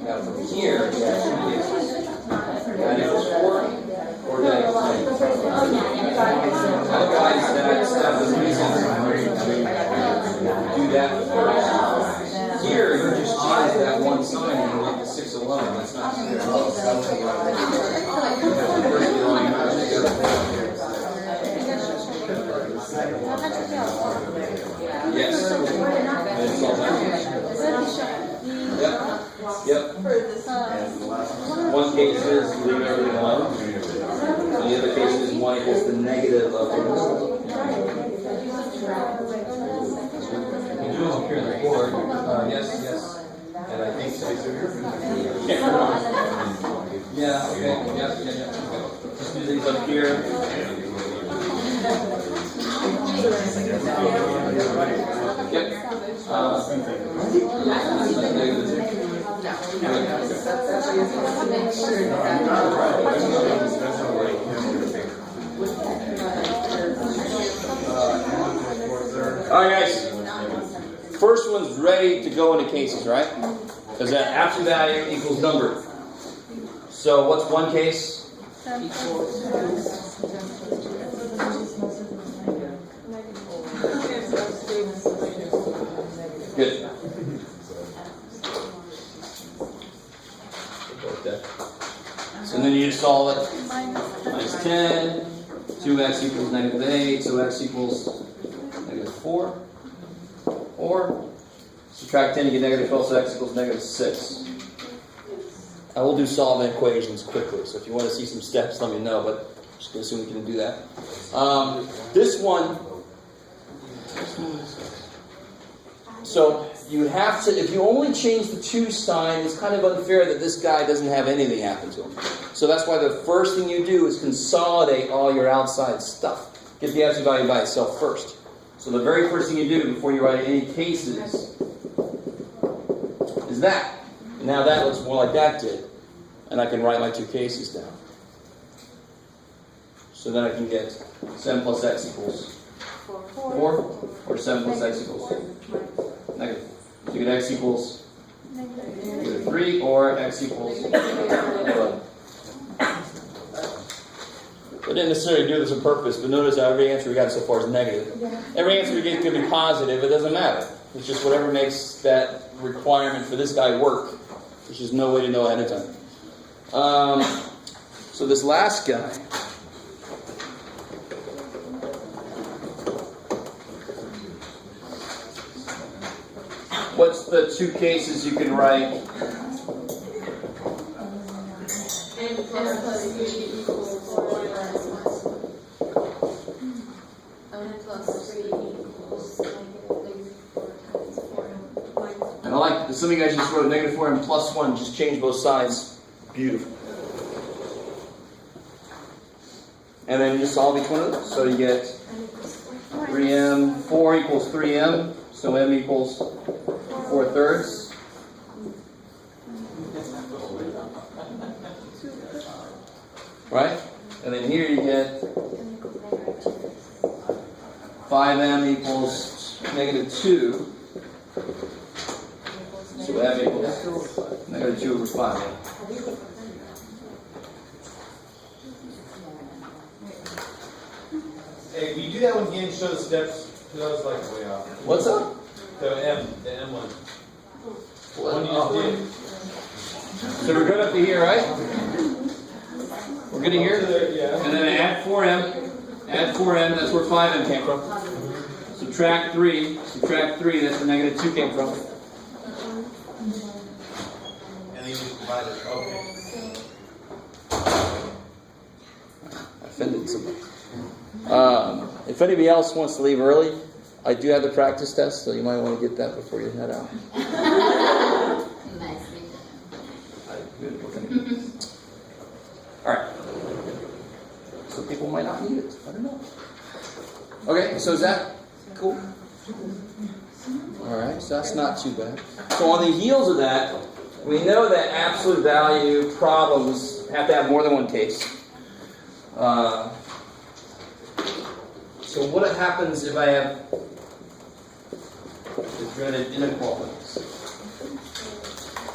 Now from here, you have 2 cases. That equals 4, or that equals negative. Otherwise, that stuff doesn't make sense. Do that first. Here, you just change that one sign and you leave the 6 alone. That's not fair. Yes. and solve that. Yep. One case is leave everything alone. And the other case is 1 equals the negative of it. You do up here on the board. Yes. And I think so. Yeah, okay. Yeah. Just do these up here. Yep. Alright guys, first one's ready to go into cases, right? Because that absolute value equals number. So what's one case? Good. So then you just solve it. Minus 10. 2x equals negative 8. So x equals negative 4. Or subtract 10, you get negative 12. So x equals negative 6. I will do solving equations quickly. So if you want to see some steps, let me know. But I'm just going to assume we can do that. This one. So you have to, if you only change the 2 sign, it's kind of unfair that this guy doesn't have anything happen to him. So that's why the first thing you do is consolidate all your outside stuff. Get the absolute value by itself first. So the very first thing you do before you write any cases is that. And now that looks more like that did. And I can write my 2 cases down. So then I can get 7 plus x equals 4, or 7 plus x equals negative. So you get x equals negative 3, or x equals 11. I didn't necessarily do this on purpose, but notice how every answer we got so far is negative. Every answer we get can be positive, it doesn't matter. It's just whatever makes that requirement for this guy work. There's just no way to know ahead of time. So this last guy, what's the 2 cases you can write? N plus 3 equals 4 N plus 3 equals negative 4 times 4 minus. And I like some of you guys just wrote negative 4 and plus 1, just change both sides. Beautiful. And then you solve each one of those. So you get 3m, 4 equals 3m, so m equals 4/3. Right? And then here you get 5m equals negative 2. So m equals negative 2 over 5. Hey, will you do that one again? Show the steps. Because I was like way off. What's up? The M one. One you just did. So we're good up to here, right? We're good to here? Yeah. And then add 4m. Add 4m, that's where 5m came from. Subtract 3, that's where negative 2 came from. And then you just divide it. Okay. I offended somebody. If anybody else wants to leave early, I do have the practice test, so you might want to get that before you head out. Alright. So people might not need it. I don't know. Okay, so is that cool? Alright, so that's not too bad. So on the heels of that, we know that absolute value problems have to have more than one case. So what happens if I have dreaded inequalities?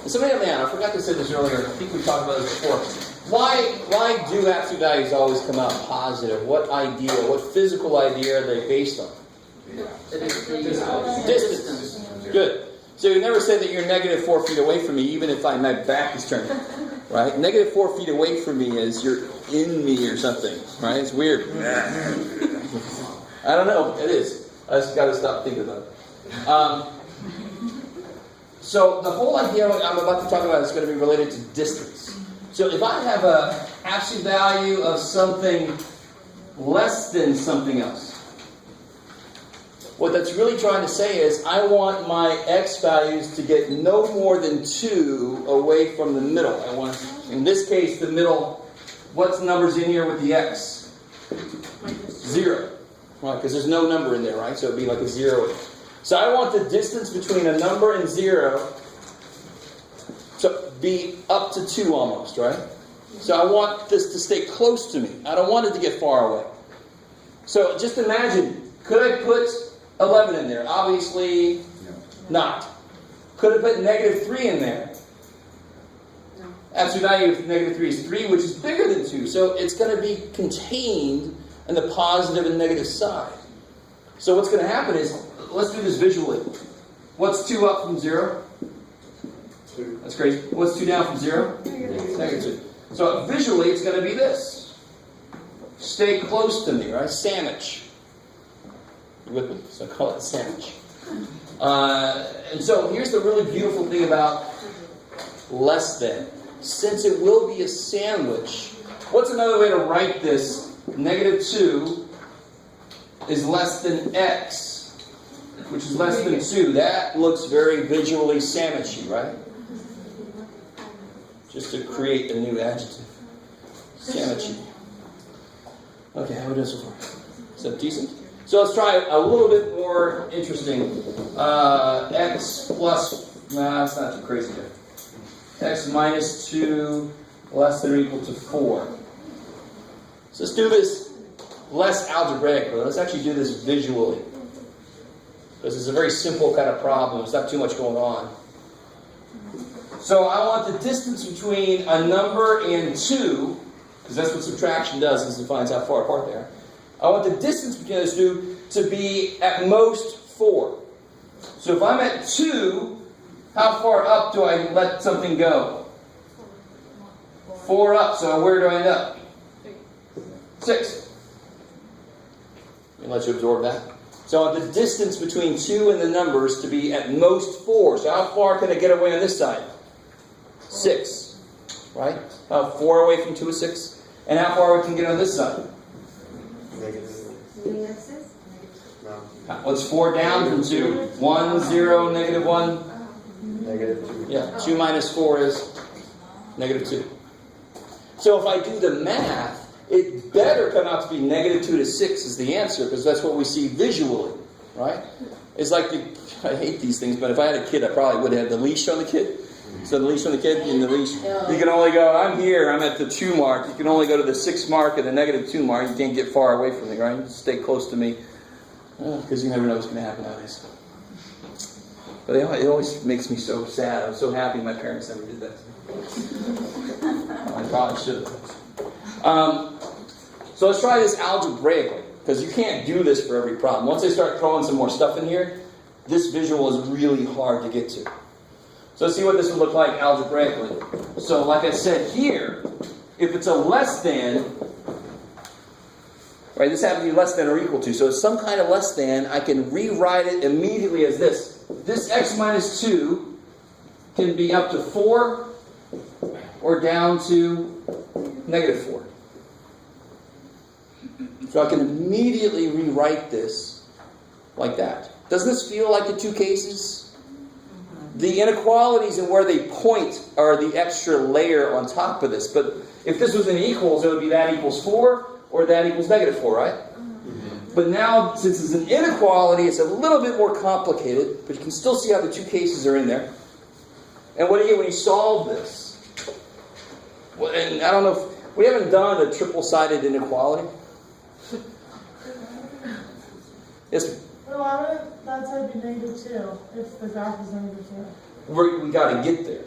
And somebody help me out. I forgot to say this earlier. I think we talked about this before. Why do absolute values always come out positive? What idea, what physical idea are they based on? Distance. Good. So you never say that you're negative 4 feet away from me, even if my back is turned. Right? Negative 4 feet away from me is you're in me or something. Right? It's weird. I don't know. It is. I just got to stop thinking about it. So the whole idea I'm about to talk about is going to be related to distance. So if I have a absolute value of something less than something else, what that's really trying to say is I want my x values to get no more than 2 away from the middle. I want, in this case, the middle, what's numbers in here with the x? 0. Right, because there's no number in there, right? So it would be like a 0. So I want the distance between a number and 0 to be up to 2 almost, right? So I want this to stay close to me. I don't want it to get far away. So just imagine, could I put 11 in there? Obviously not. Could I put negative 3 in there? No. Absolute value of negative 3 is 3, which is bigger than 2. So it's going to be contained in the positive and negative side. So what's going to happen is, let's do this visually. What's 2 up from 0? 2. That's crazy. What's 2 down from 0? Negative 2. So visually, it's going to be this. Stay close to me, right? Sandwich. You with me? So I call it a sandwich. And so here's the really beautiful thing about less than. Since it will be a sandwich, what's another way to write this? Negative 2 is less than x, which is less than 2. That looks very visually sandwichy, right? Just to create a new adjective. Sandwichy. Okay, how are we doing so far? Is that decent? So let's try a little bit more interesting. X plus, it's not too crazy there. X minus 2 less than or equal to 4. So let's do this less algebraically. Let's actually do this visually. Because it's a very simple kind of problem. There's not too much going on. So I want the distance between a number and 2, because that's what subtraction does, is it finds how far apart they are. I want the distance between those two to be at most 4. So if I'm at 2, how far up do I let something go? 4 up. So where do I end up? 6. Let me let you absorb that. So I want the distance between 2 and the numbers to be at most 4. So how far can I get away on this side? 6. Right? How 4 away from 2 is 6? And how far we can get on this side? Negative. No. What's 4 down from 2? 1, 0, negative 1? Negative 2. Yeah, 2 minus 4 is negative 2. So if I do the math, it better come out to be negative 2 to 6 is the answer, because that's what we see visually, right? It's like, I hate these things, but if I had a kid, I probably would have the leash on the kid. So the leash on the kid, and the leash, you can only go, I'm here, I'm at the 2 mark. You can only go to the 6 mark and the negative 2 mark. You can't get far away from me, right? You stay close to me, because you never know what's going to happen nowadays. But it always makes me so sad. I'm so happy my parents never did that. I probably should have. So let's try this algebraically, because you can't do this for every problem. Once I start throwing some more stuff in here, this visual is really hard to get to. So let's see what this would look like algebraically. So like I said here, if it's a less than, right, this happens to be less than or equal to. So it's some kind of less than, I can rewrite it immediately as this. This x minus 2 can be up to 4 or down to negative 4. So I can immediately rewrite this like that. Doesn't this feel like the 2 cases? The inequalities and where they point are the extra layer on top of this. But if this was an equals, it would be that equals 4 or that equals negative 4, right? But now, since it's an inequality, it's a little bit more complicated, but you can still see how the 2 cases are in there. And what do you get when you solve this? Well, and I don't know if we haven't done a triple-sided inequality. Yes. Well, why would that side be negative 2 if the graph is negative 2? We got to get there.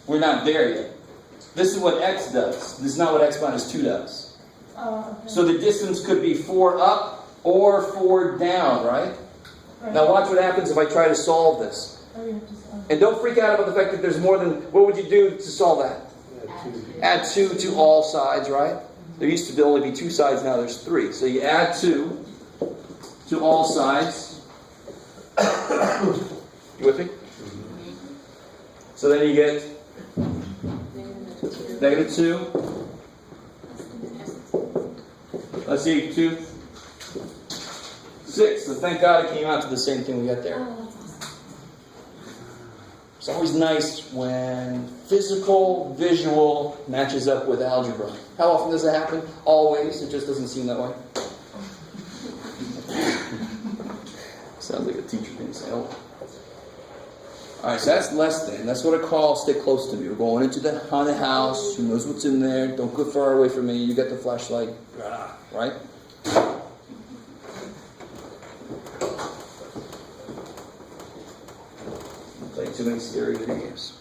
We're not there yet. This is what x does. This is not what x minus 2 does. Oh, okay. So the distance could be 4 up or 4 down, right? Now watch what happens if I try to solve this. Oh, you have to solve. And don't freak out about the fact that there's more than... What would you do to solve that? Add 2 to all sides, right? There used to only be 2 sides, now there's 3. So you add 2 to all sides. You with me? So then you get negative 2. Let's see, 2, 6. So thank God it came out to the same thing we got there. It's always nice when physical, visual matches up with algebra. How often does that happen? Always. It just doesn't seem that way. Sounds like a teacher thing to say. Oh. Alright, so that's less than. That's what I call stay close to me. We're going into the haunted house. Who knows what's in there? Don't go far away from me. You got the flashlight. Right? Play too many scary video games.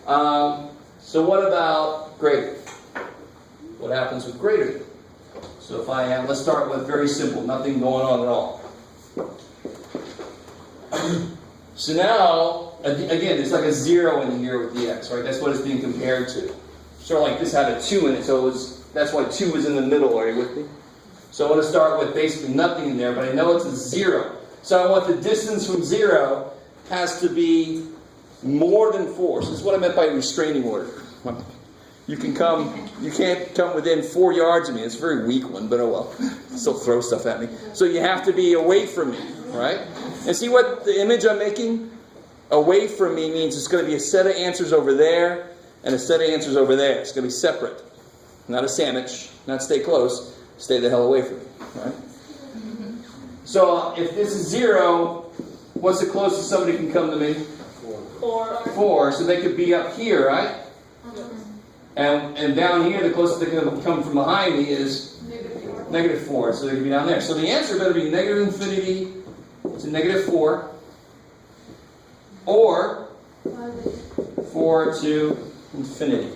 So what about greater? What happens with greater? So if I have, let's start with very simple, nothing going on at all. So now, again, there's like a 0 in here with the x, right? That's what it's being compared to. Sort of like this had a 2 in it, so that's why 2 was in the middle. Are you with me? So I want to start with basically nothing in there, but I know it's a 0. So I want the distance from 0 has to be more than 4. So this is what I meant by restraining order. You can't come within 4 yards of me. It's a very weak one, but oh well. Still throw stuff at me. So you have to be away from me, right? And see what the image I'm making? Away from me means it's going to be a set of answers over there and a set of answers over there. It's going to be separate. Not a sandwich. Not stay close. Stay the hell away from me, right? So if this is 0, what's the closest somebody can come to me? 4. So they could be up here, right? And down here, the closest they can come from behind me is negative 4. So they could be down there. So the answer better be negative infinity to negative 4. Or 4 to infinity.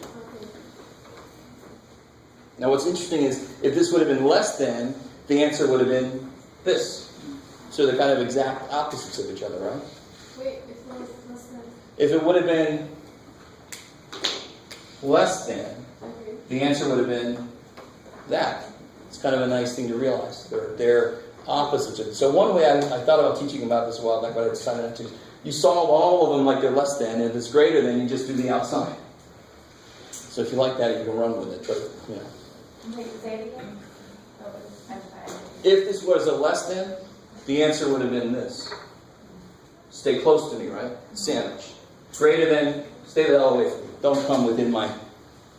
Now what's interesting is, if this would have been less than, the answer would have been this. So they're kind of exact opposites of each other, right? Wait, if it was less than. If it would have been less than, the answer would have been that. It's kind of a nice thing to realize. They're opposites. So one way I thought about teaching about this a while back, but I decided not to. You solve all of them like they're less than, and if it's greater than, you just do the outside. So if you like that, you can run with it. But, you know. Wait, say it again. I'm sorry. If this was a less than, the answer would have been this. Stay close to me, right? Sandwich. Greater than, stay the hell away from me. Don't come within my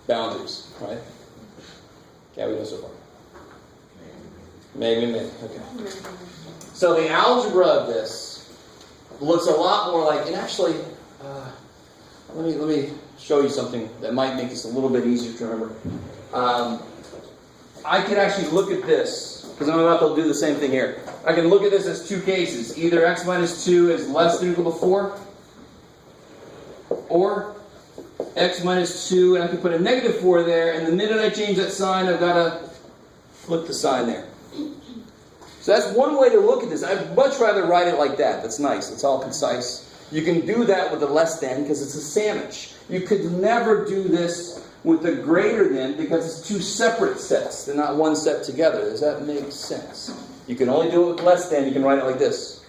boundaries, right? Okay, we go so far. Maybe. Okay. So the algebra of this looks a lot more like, and actually, let me show you something that might make this a little bit easier to remember. I can actually look at this, because I'm about to do the same thing here. I can look at this as two cases. Either x minus 2 is less than or equal to 4, or x minus 2, and I can put a negative 4 there, and the minute I change that sign, I've got to flip the sign there. So that's one way to look at this. I'd much rather write it like that. That's nice. It's all concise. You can do that with the less than, because it's a sandwich. You could never do this with the greater than, because it's two separate sets. They're not one set together. Does that make sense? You can only do it with less than. You can write it like this.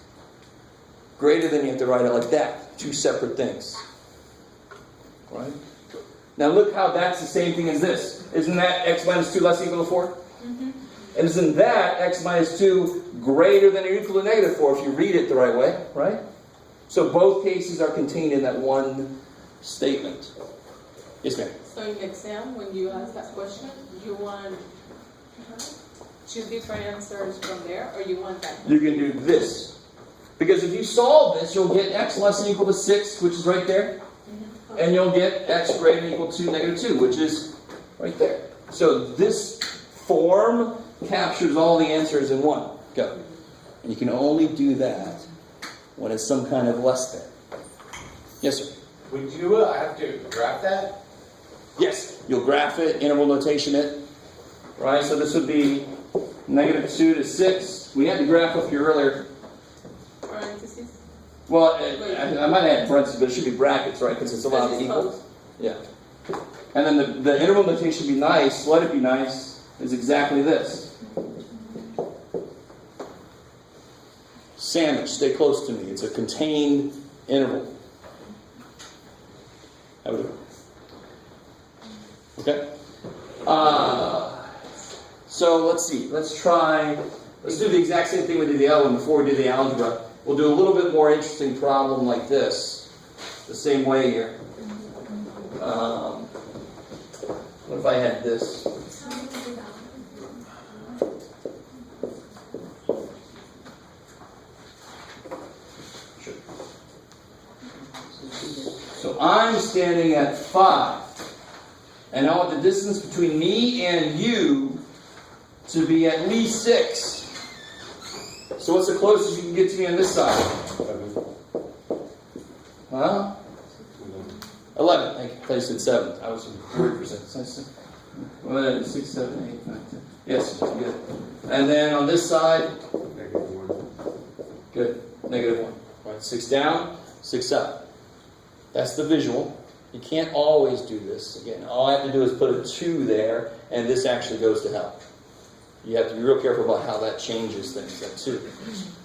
Greater than, you have to write it like that. Two separate things. Right? Now look how that's the same thing as this. Isn't that x minus 2 less than or equal to 4? Mm-hmm. And isn't that x minus 2 greater than or equal to negative 4 if you read it the right way? Right? So both cases are contained in that one statement. Yes, ma'am? So in the exam, when you ask that question, you want two different answers from there, or you want that? You can do this. Because if you solve this, you'll get x less than or equal to 6, which is right there. And you'll get x greater than or equal to negative 2, which is right there. So this form captures all the answers in one. Go. And you can only do that when it's some kind of less than. Yes, sir? Would you have to graph that? Yes. You'll graph it, interval notation it. Right? So this would be negative 2 to 6. We had the graph up here earlier. Parentheses? Well, I might add parentheses, but it should be brackets, right? Because it's a lot of equals. Yeah. And then the interval notation be nice, let it be nice, is exactly this. Sandwich, stay close to me. It's a contained interval. How we doing? Okay. So let's see. Let's do the exact same thing we did the other one before we do the algebra. We'll do a little bit more interesting problem like this. The same way here. What if I had this? Sure. So I'm standing at 5. And I want the distance between me and you to be at least 6. So what's the closest you can get to me on this side? Huh? 11. I placed it 7. I was 40%. 6, 7, 8, 9, 10. Yes, good. And then on this side? Good. -1. Right, 6 down, 6 up. That's the visual. You can't always do this. Again, all I have to do is put a 2 there, and this actually goes to hell. You have to be real careful about how that changes things, that 2.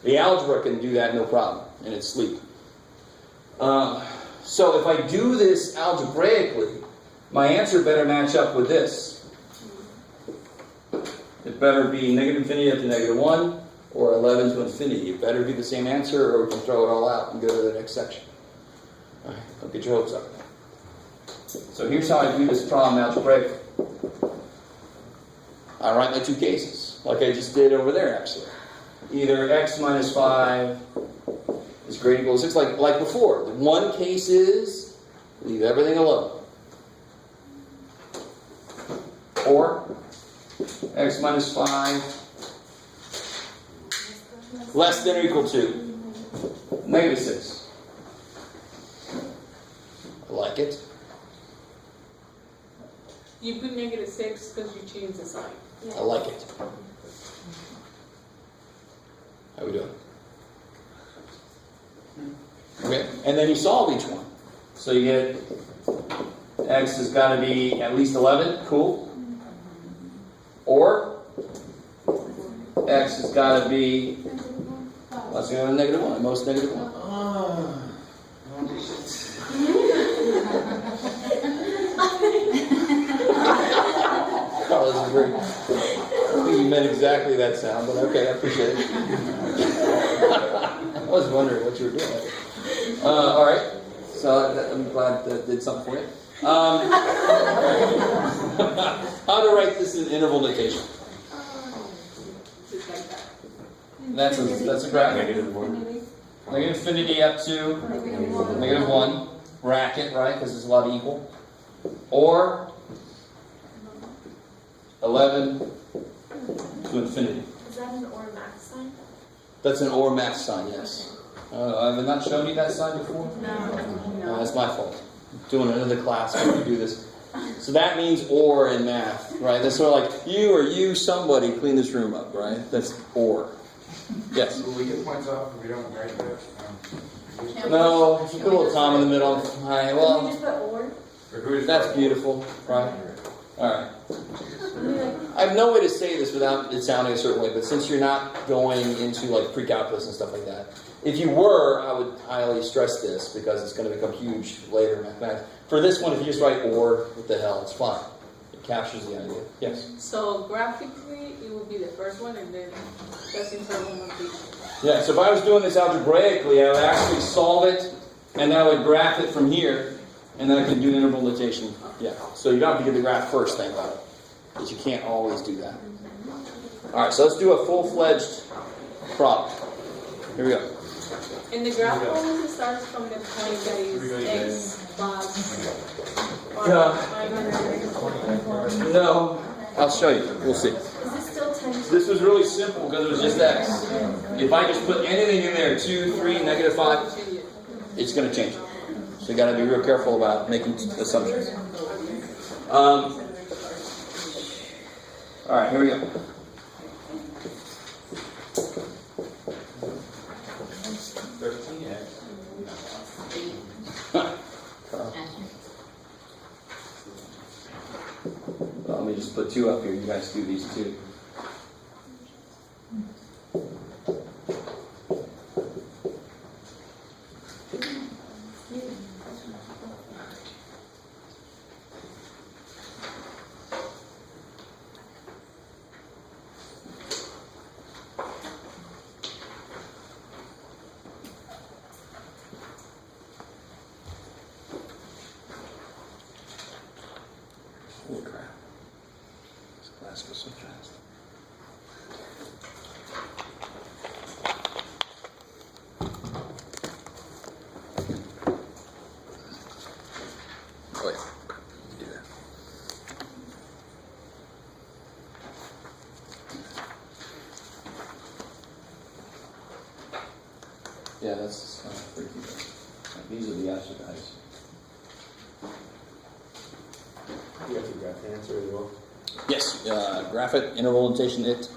The algebra can do that no problem, and it's sleep. So if I do this algebraically, my answer better match up with this. It better be -infinity up to -1, or 11 to infinity. It better be the same answer, or we can throw it all out and go to the next section. All right, don't get your hopes up. So here's how I do this problem algebraically. I write my 2 cases, like I just did over there, actually. Either x minus 5 is greater than or equal to 6, like before. The one case is leave everything alone. Or x minus 5 less than or equal to -6. I like it. You put -6 because you changed the sign. I like it. How we doing? Okay, and then you solve each one. So you get x has got to be at least 11. Cool. Or x has got to be let's go to -1. Most -1. Carlos is very. I think you meant exactly that sound, but okay, I appreciate it. I was wondering what you were doing. All right, so I'm glad that did something for you. How to write this in interval notation? Just like that. That's a graph. -infinity up to -1 bracket, right? Because it's a lot of equal. Or 11 to infinity. Is that an or math sign? That's an or math sign, yes. Have I not shown you that sign before? No, that's my fault. I'm doing another class where we do this. So that means or in math, right? That's sort of like you, somebody, clean this room up, right? That's or. Yes? Will we get points off if we don't write that? No, put a little comma in the middle. Right, Can well, we just put or? Or who is that's beautiful, right? All right. I have no way to say this without it sounding a certain way, but since you're not going into like pre-calculus and stuff like that, if you were, I would highly stress this because it's going to become huge later in mathematics. For this one, if you just write or, what the hell, it's fine. It captures the idea. Yes? So graphically, it would be the first one, and then that's interval notation. Yeah, so if I was doing this algebraically, I would actually solve it, and then I would graph it from here, and then I can do interval notation. Yeah, so you don't have to get the graph first, think about it. But you can't always do that. All right, so let's do a full-fledged problem. Here we go. In the graph always starts from the point that is x plus or minus. No, I'll show you. We'll see. Is this still 10? This was really simple because it was just x. If I just put anything in there, 2, 3, -5, it's going to change it. So you got to be real careful about making assumptions. All right, here we go. Well, let me just put 2 up here. You guys do these 2. Yeah, that's kind of freaky. These are the absolute values. You have to graph the answer as well. Yes, graph it, interval notation it.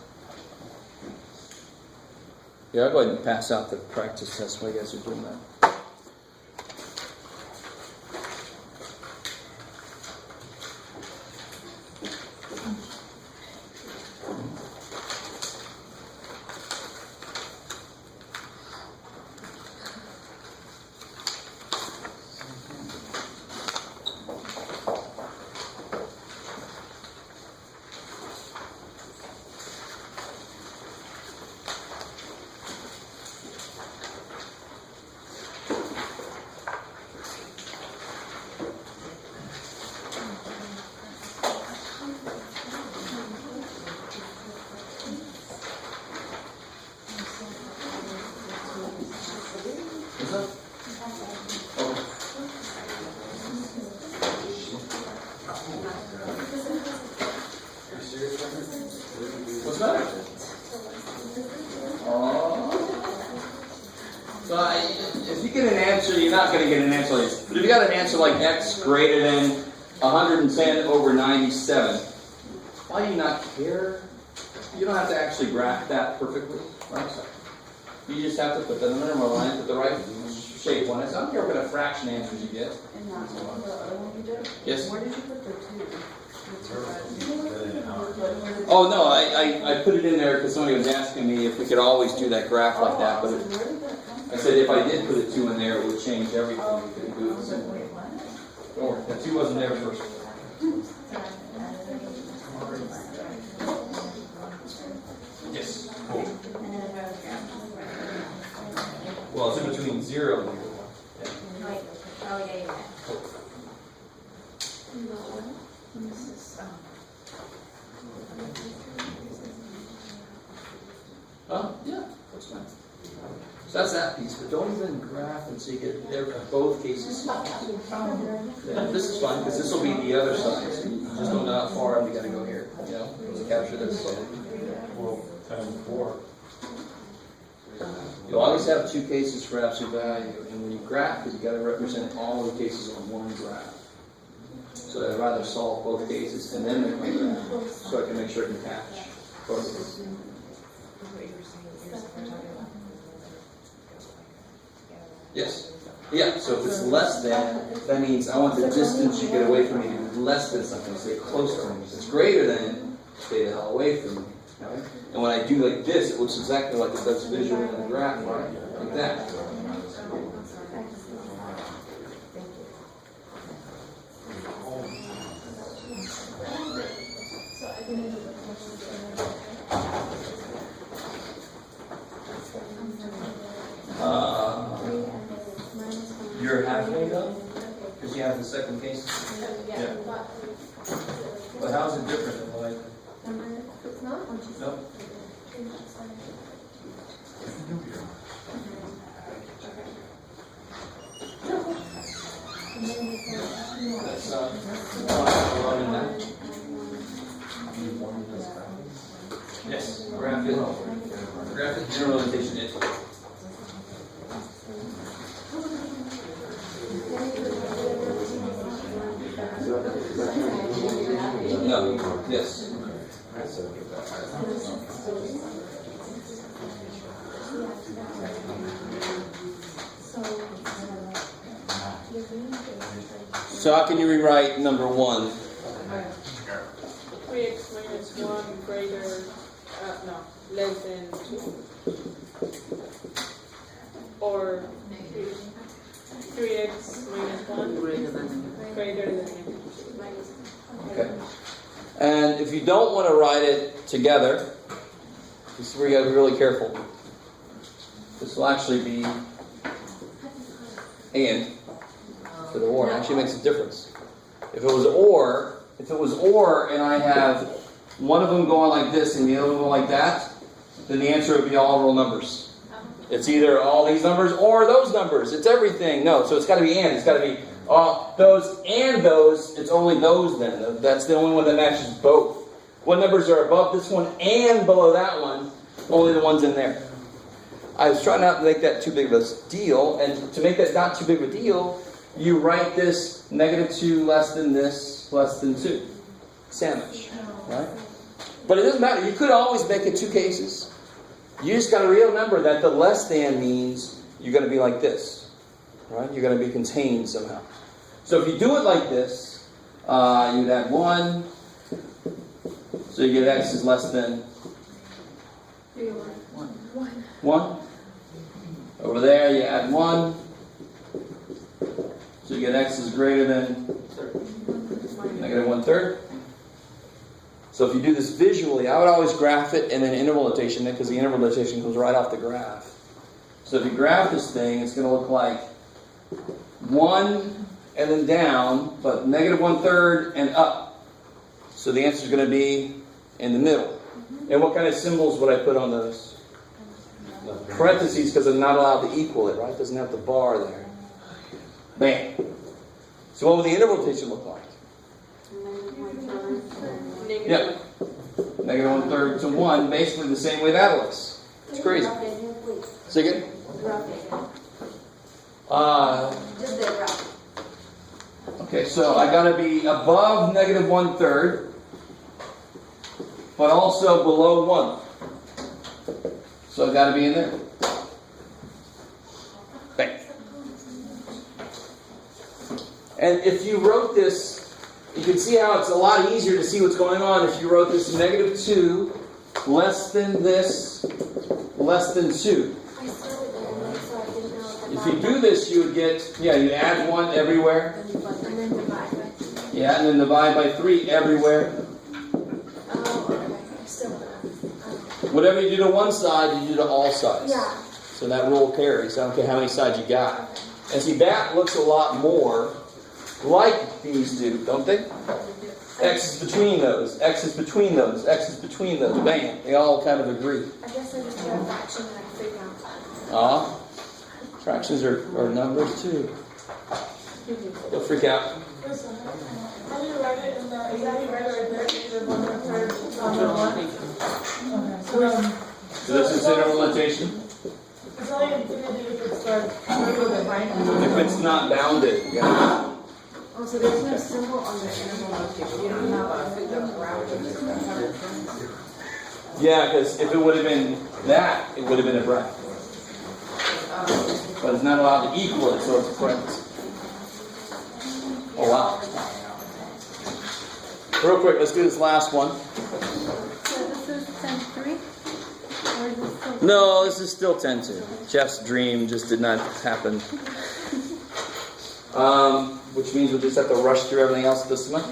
Yeah, I'll go ahead and pass out the practice test while you guys are doing that. What's the matter? If you get an answer, you're not going to get an answer like this. But if you got an answer like x greater than 110 over 97, why do you not care? You don't have to actually graph that perfectly, right? You just have to put the number line, put the right shape on it. So I don't care what kind of fraction answers you get. Yes? Where did you put the 2? Oh no, I put it in there because somebody was asking me if we could always do that graph like that, but I said if I did put a 2 in there, it would change everything. We couldn't do it the same way. Or the 2 wasn't there first. Yes. Cool. Well, it's in between 0 and 1. Yeah, that's fine. So that's that piece, but don't even graph until you get there for both cases. Yeah, this is fine, because this will be the other side. So you just don't know how far we got to go here, you know, to capture this. Well, times 4. You'll always have 2 cases for absolute value, and when you graph it, you got to represent all the cases on one graph. So I'd rather solve both cases and then make my graph, so I can make sure I can catch both cases. Yes. Yeah, so if it's less than, that means I want the distance you get away from me to be less than something, stay close to me. If it's greater than, stay the hell away from me. Right? And when I do like this, it looks exactly like it does visually in the graph, right? Like that. You're halfway though? Because you have the second case? Yeah. But how's it different than like? It's not? No. That's alone in that. Yes, graph it. Graph it, general notation it. No, yes. So how can you rewrite number 1? 3x minus 1 greater, less than 2. Or 3x minus 1 greater than 2. Okay. And if you don't want to write it together, this is where you got to be really careful. This will actually be and for the or. It actually makes a difference. If it was or and I have one of them going like this and the other one going like that, then the answer would be all real numbers. It's either all these numbers or those numbers. It's everything. No, so it's got to be and. It's got to be those and those. It's only those then. That's the only one that matches both. What numbers are above this one and below that one? Only the ones in there. I was trying not to make that too big of a deal, and to make that not too big of a deal, you write this -2 less than this less than 2. Sandwich, right? But it doesn't matter. You could always make it 2 cases. You just got to remember that the less than means you're going to be like this, right? You're going to be contained somehow. So if you do it like this, you'd add 1. So you get x is less than 1. Over there, you add 1. So you get x is greater than -1/3. So if you do this visually, I would always graph it and then interval notation, because the interval notation comes right off the graph. So if you graph this thing, it's going to look like 1 and then down, but -1/3 and up. So the answer is going to be in the middle. And what kind of symbols would I put on those? Parentheses, because I'm not allowed to equal it, right? It doesn't have the bar there. Bam. So what would the interval notation look like? Yep. -1/3 to 1, basically the same way that looks. It's crazy. Say again? Just the graph. Okay, so I got to be above -1/3, but also below 1. So I got to be in there. Bang. And if you wrote this, you can see how it's a lot easier to see what's going on if you wrote this -2 less than this less than 2. If you do this, you would get, you add 1 everywhere. Yeah, and then divide by 3 everywhere. Whatever you do to one side, you do to all sides. Yeah. So that rule carries. I don't care how many sides you got. And see, that looks a lot more like these do, don't they? X is between those. X is between those. X is between those. Bam. They all kind of agree. I guess I just do a fraction and I freak out. Fractions are numbers too. Don't freak out. How do you write it in the, is that how you write it right there? Either 1/3 on the 1? Okay, So this is interval notation. it's only infinity if it's like, right? If it's not bounded. Yeah. Oh, so there's no symbol on the interval notation. You don't have a graph. Yeah, because if it would have been that, it would have been a bracket. But it's not allowed to equal it, so it's a parenthesis. Oh, wow. Real quick, let's do this last one. So this is 10-3? Or is this still? No, this is still 10-2. Jeff's dream just did not happen. Which means we'll just have to rush through everything else this month.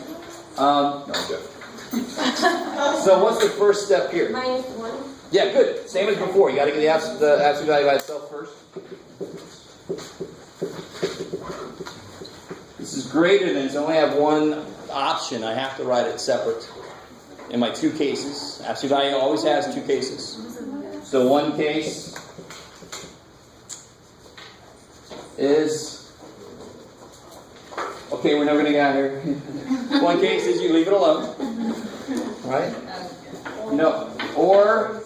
No, Jeff. So what's the first step here? -1. Yeah, good. Same as before. You got to get the absolute value by itself first. This is greater than, so I only have one option. I have to write it separate in my 2 cases. Absolute value always has 2 cases. So one case is, okay, we're never going to get out here. One case is you leave it alone. Right? No. Or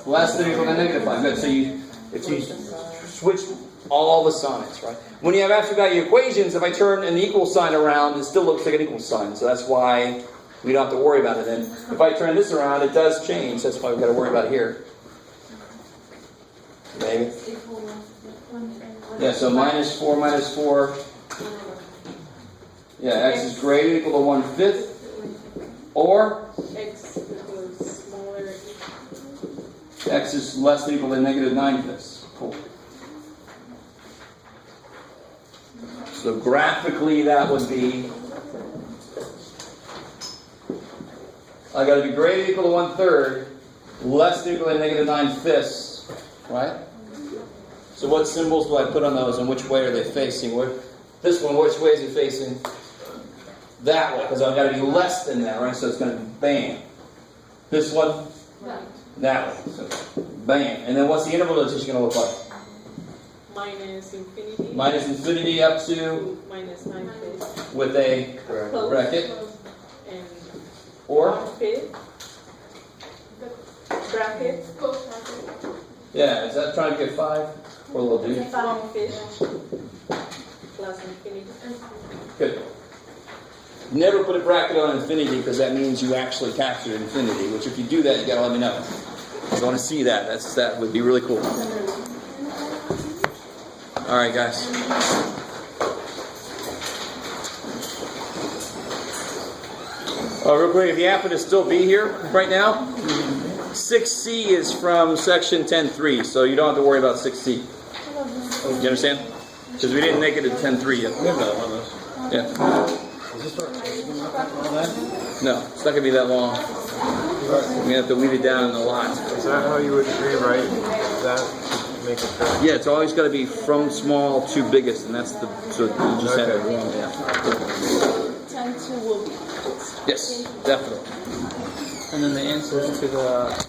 less than or equal to -5. Good. So if you switch all the signs, right? When you have absolute value equations, if I turn an equal sign around, it still looks like an equal sign. So that's why we don't have to worry about it. And if I turn this around, it does change. That's why we've got to worry about it here. Maybe. Yeah, so -4. Yeah, x is greater equal to 1/5. Or X equals smaller. x is less than or equal to -9/5. Cool. So graphically, that would be, I got to be greater than or equal to 1/3, less than or equal to -9/5, right? So what symbols do I put on those, and which way are they facing? This one, which way is it facing? That way, because I've got to be less than that, right? So it's going to be bam. This one, that way. So bam. And then what's the interval notation going to look like? Minus infinity. Minus infinity up to -9/5. with a bracket. And Or 1/5. bracket, Yeah, is that trying to get 5? Or a little d? long fish, plus infinity. Good. Never put a bracket on infinity because that means you actually captured infinity, which if you do that, you gotta let me know. I want to see that. That would be really cool. Alright, guys. Real quick, if you happen to still be here right now, 6C is from section 10.3, so you don't have to worry about 6C. You understand? Because we didn't make it to 10.3 yet. Yeah. No, it's not going to be that long. We have to weed it down in a lot. Is that how you would rewrite that to make it correct? Yeah, it's always got to be from small to biggest, and that's the, so you just have it wrong. Yeah. 10-2 will be. Yes, definitely. And then the answer to the